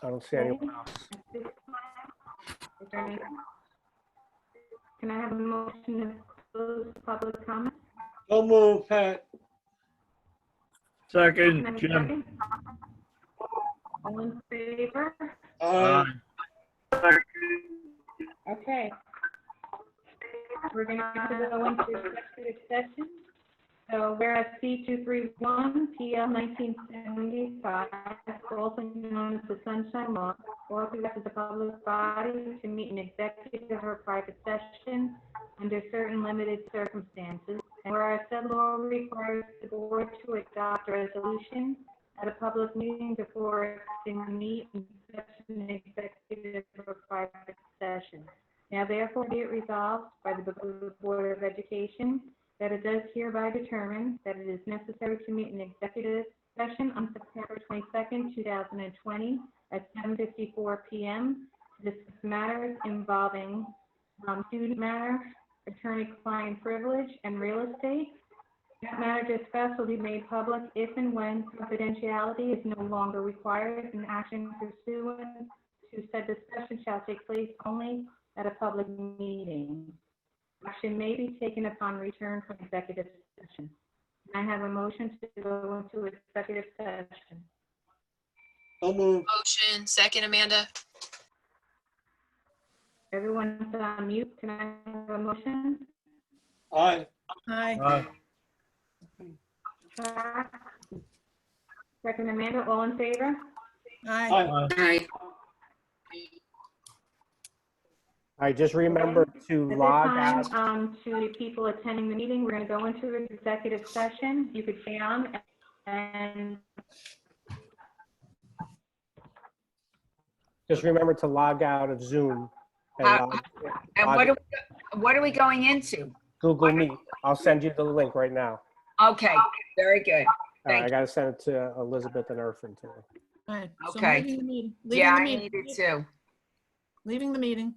I don't see anyone else. At this time, is there any- Can I have a motion to close public comment? So moved, Pat. Can I have Second, a Jim. second? All in favor? Aye. Okay. We're going to go into executive session. So whereas C231 PL 1975, also known as the Sunshine Law, authorizes the public body to meet in executive or private session under certain limited circumstances. And whereas said law requires the board to adopt a resolution at a public meeting before it can meet in session, executive or private session. Now therefore be it resolved by the Board of Education that it does hereby determine that it is necessary to meet an executive session on September 22nd, 2020 at 7:54 p.m. to discuss matters involving student matter, attorney-client privilege, and real estate. That matter discussed will be made public if and when confidentiality is no longer required, and action pursuant to said discussion shall take place only at a public meeting. Action may be taken upon return from executive session. Can I have a motion to go into executive session? So moved. Motion, second, Amanda. Everyone's on mute. Can I have a motion? Aye. Aye. Second, Amanda, all in favor? Aye. Aye. I just remember to At this log out. time, to the people attending the meeting, we're going to go into an executive session. You could stay on and Just remember to log out of Zoom and And what are we going into? Google Meet. I'll send you the link right now. Okay, very good. All right, I Thank gotta send it to Elizabeth and Irfan too. All right. So Okay. leaving the meeting. you. Leaving Yeah, the I meeting. need it too. Leaving the meeting.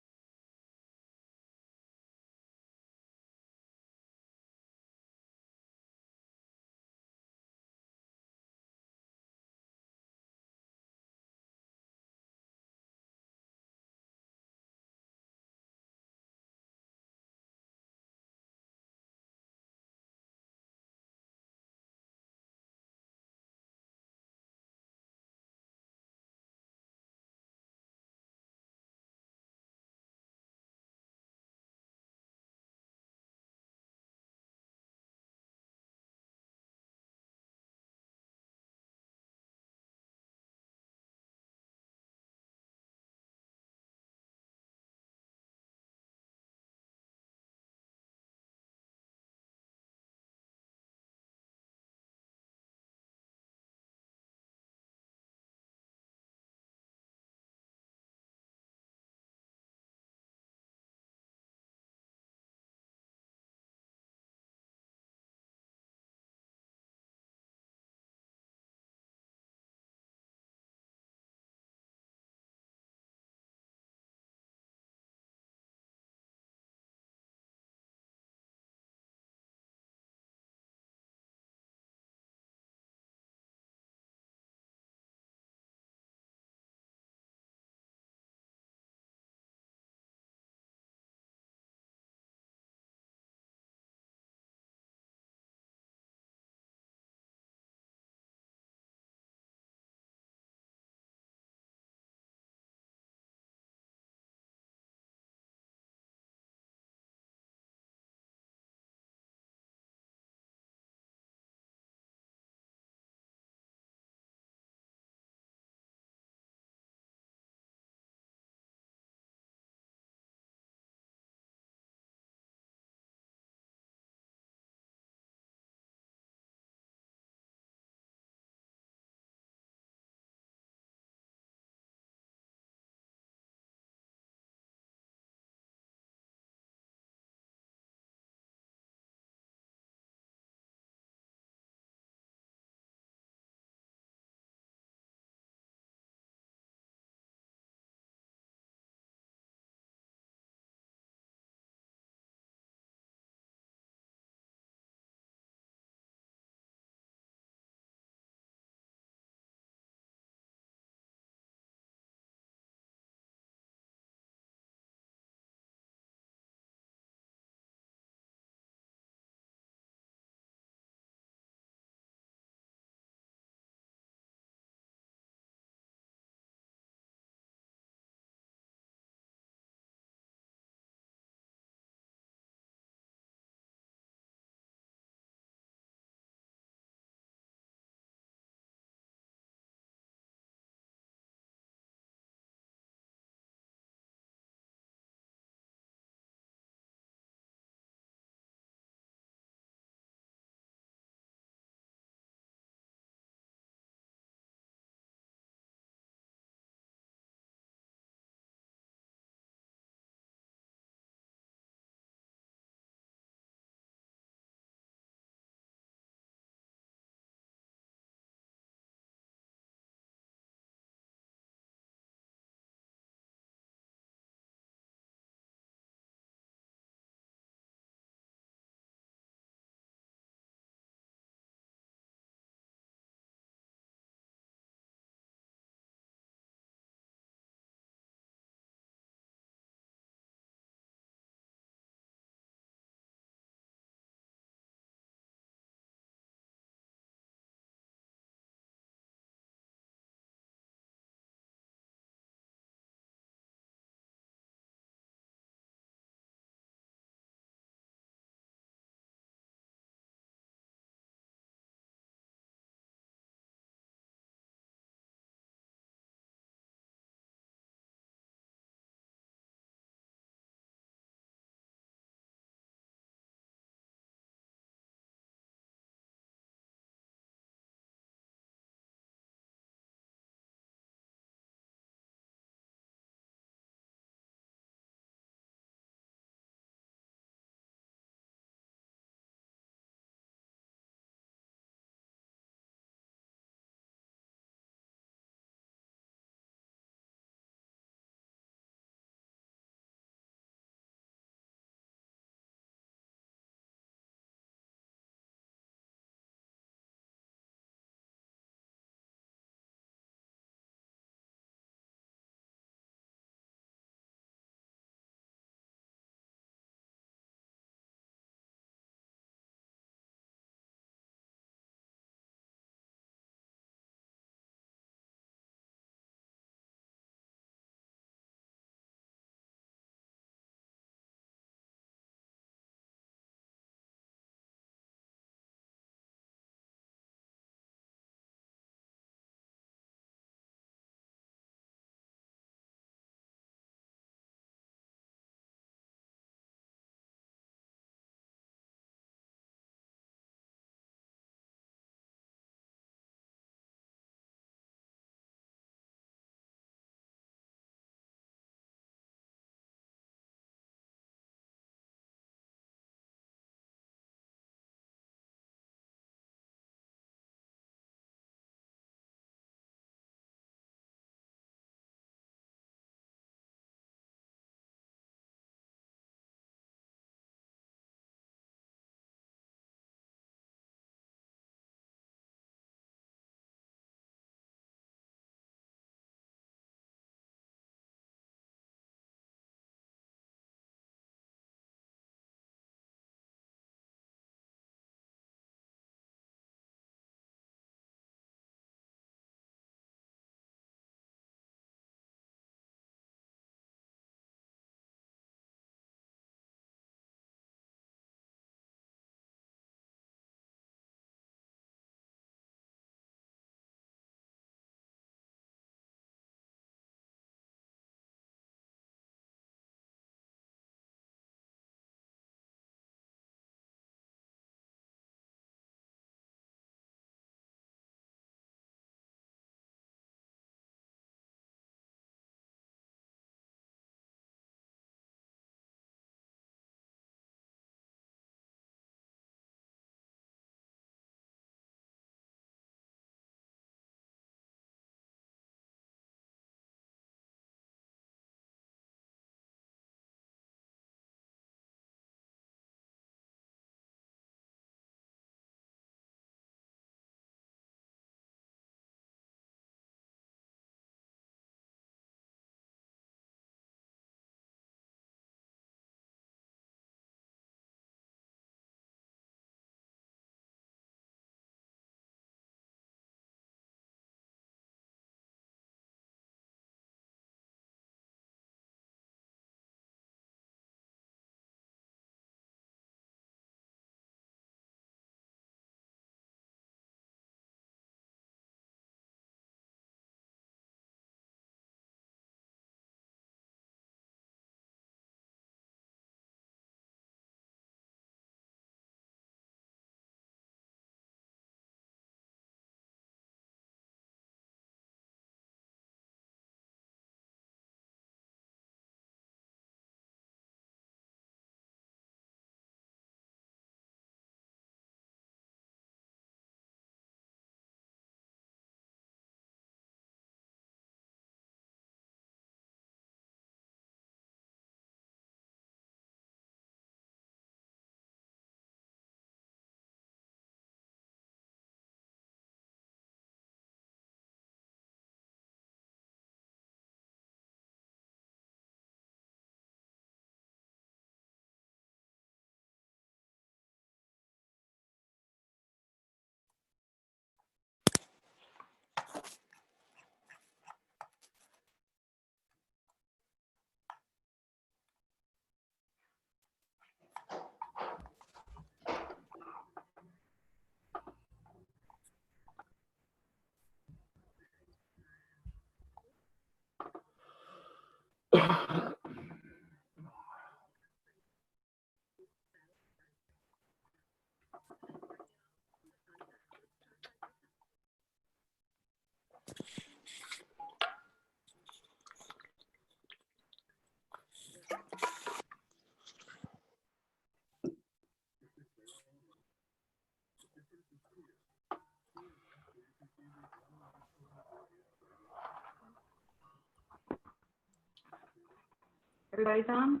Everybody's on?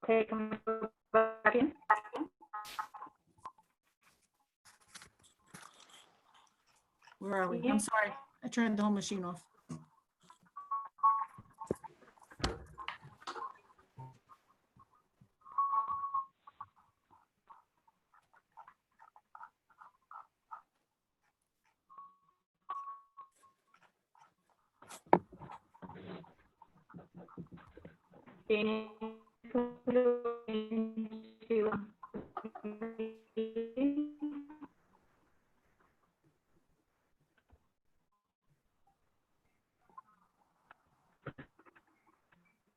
Okay, can we go back in? Where are we? I'm sorry. I turned the whole machine off.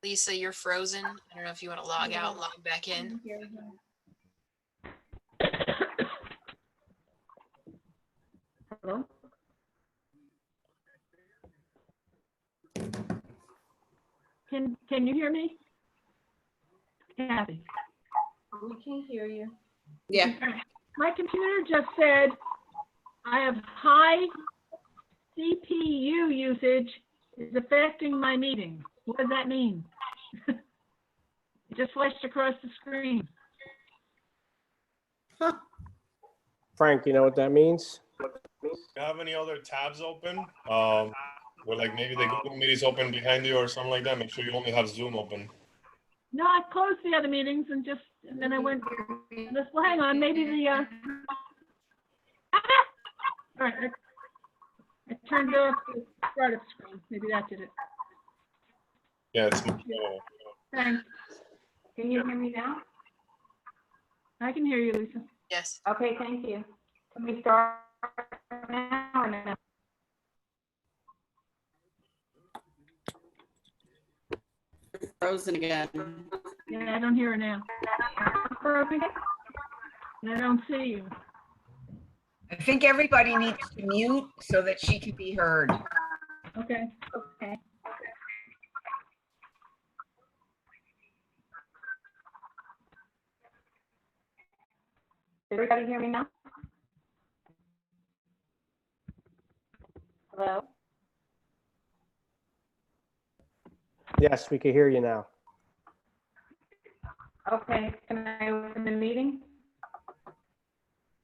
Lisa, you're frozen. I don't know if you want to log out, log back in. Hello? Can you hear me? Kathy? We can hear you. Yeah. My computer just said I have high CPU usage is affecting my meeting. What does that mean? It just flashed across the screen. Frank, you know what that means? Do you have any other tabs open? Where like maybe the Google Meet is open behind you or something like that? Make sure you only have Zoom open. No, I closed the other meetings and then I went, well, hang on, maybe the, all right, I turned off the startup screen. Maybe that did it. Yeah, it's Thanks. Can you hear me now? I can hear you, Lisa. Yes. Okay, thank you. Can we start now or no? Frozen again. Yeah, I don't hear her now. And I don't see you. I think everybody needs to mute so that she can be heard. Okay, okay. Did everybody hear me now? Hello? Yes, we can hear you now. Okay, can I open the meeting?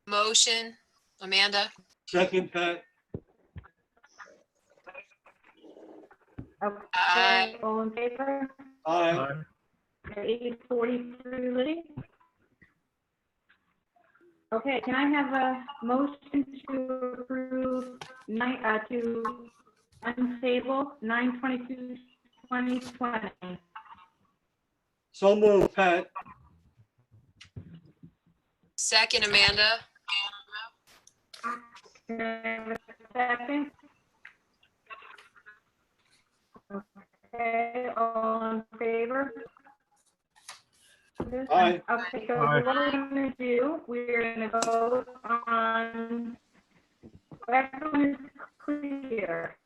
Motion, Amanda. Second, Pat. Okay, all in favor? Aye. 8:43, Liddy? Okay, can I have a motion to approve to untable 9/22/2020? So moved, Pat. Second, Amanda. Can I have a second? Okay, all in favor? Aye. Okay, so Aye. what we're gonna do, we're gonna vote on, everyone is clear.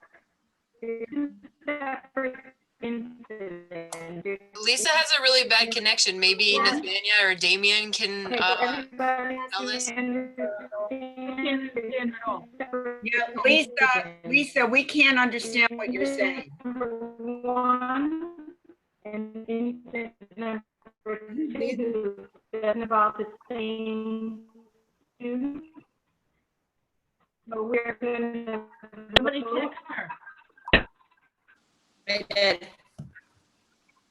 Two separate incidents. Lisa has a really bad connection. Maybe Nathania or Damien can Okay, so everybody on this. Yeah, Lisa, we can't understand what you're saying. Number one, and incident number two, doesn't involve the same student. So we're gonna. Somebody text her. I did.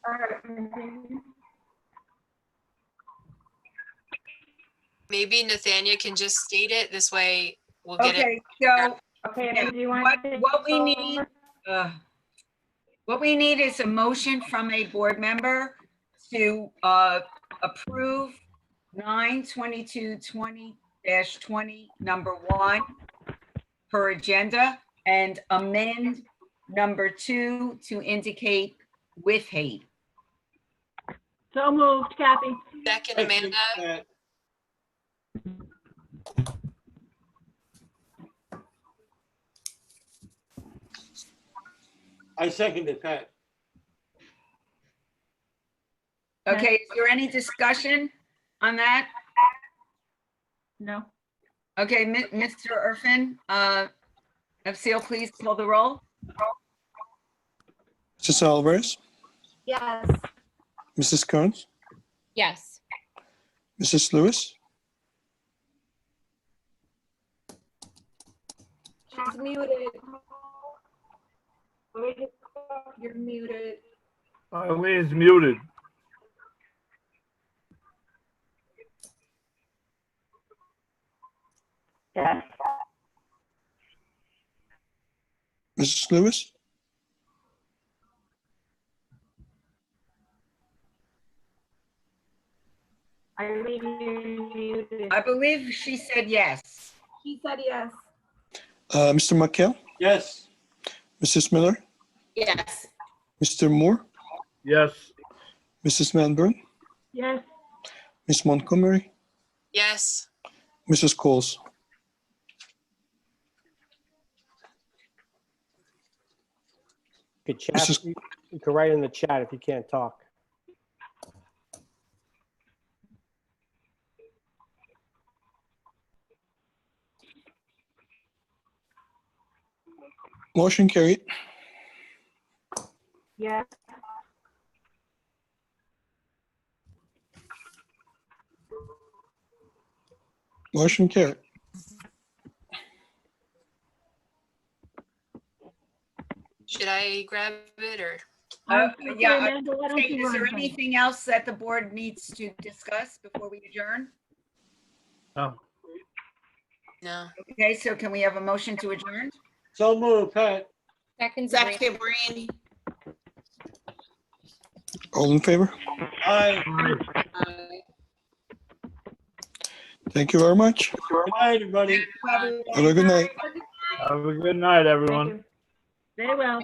All right. Maybe Nathania can just state it. This way we'll get Okay, it. so Okay, yeah, do you want to? what we need is a motion from a board member to approve 9/22/20 20, number 1 per agenda, and amend number 2 to indicate with hate. So moved, Kathy. Second, Amanda. Pat. I second it, Pat. Okay, is there any discussion on that? No. Okay, Mr. Urfin, Seal, please call the roll. Mrs. Alvarez, Yes. Mrs. Kearns, Yes. Mrs. Lewis, She's muted. You're muted. Eileen's muted. Yes. Mrs. Lewis, Eileen, you're muted. I believe she said yes. She said yes. Mr. McHale, Yes. Mrs. Miller, Yes. Mr. Moore, Yes. Mrs. Manburn, Yes. Ms. Montgomery, Yes. Mrs. Coles. You could chat, Mrs. you could write in the chat if you can't talk. Motion carried. Yes. Motion carried. Should I grab it or? Yeah, Amanda, why don't okay, you is there run things? anything else that the board needs to discuss before we adjourn? No. No. Okay, so can we have a motion to adjourn? So moved, Pat. Second, Second, Breen. All in favor? Aye. Thank you very much. Good night, everybody. Have a good night. Have a good night, everyone. Very well.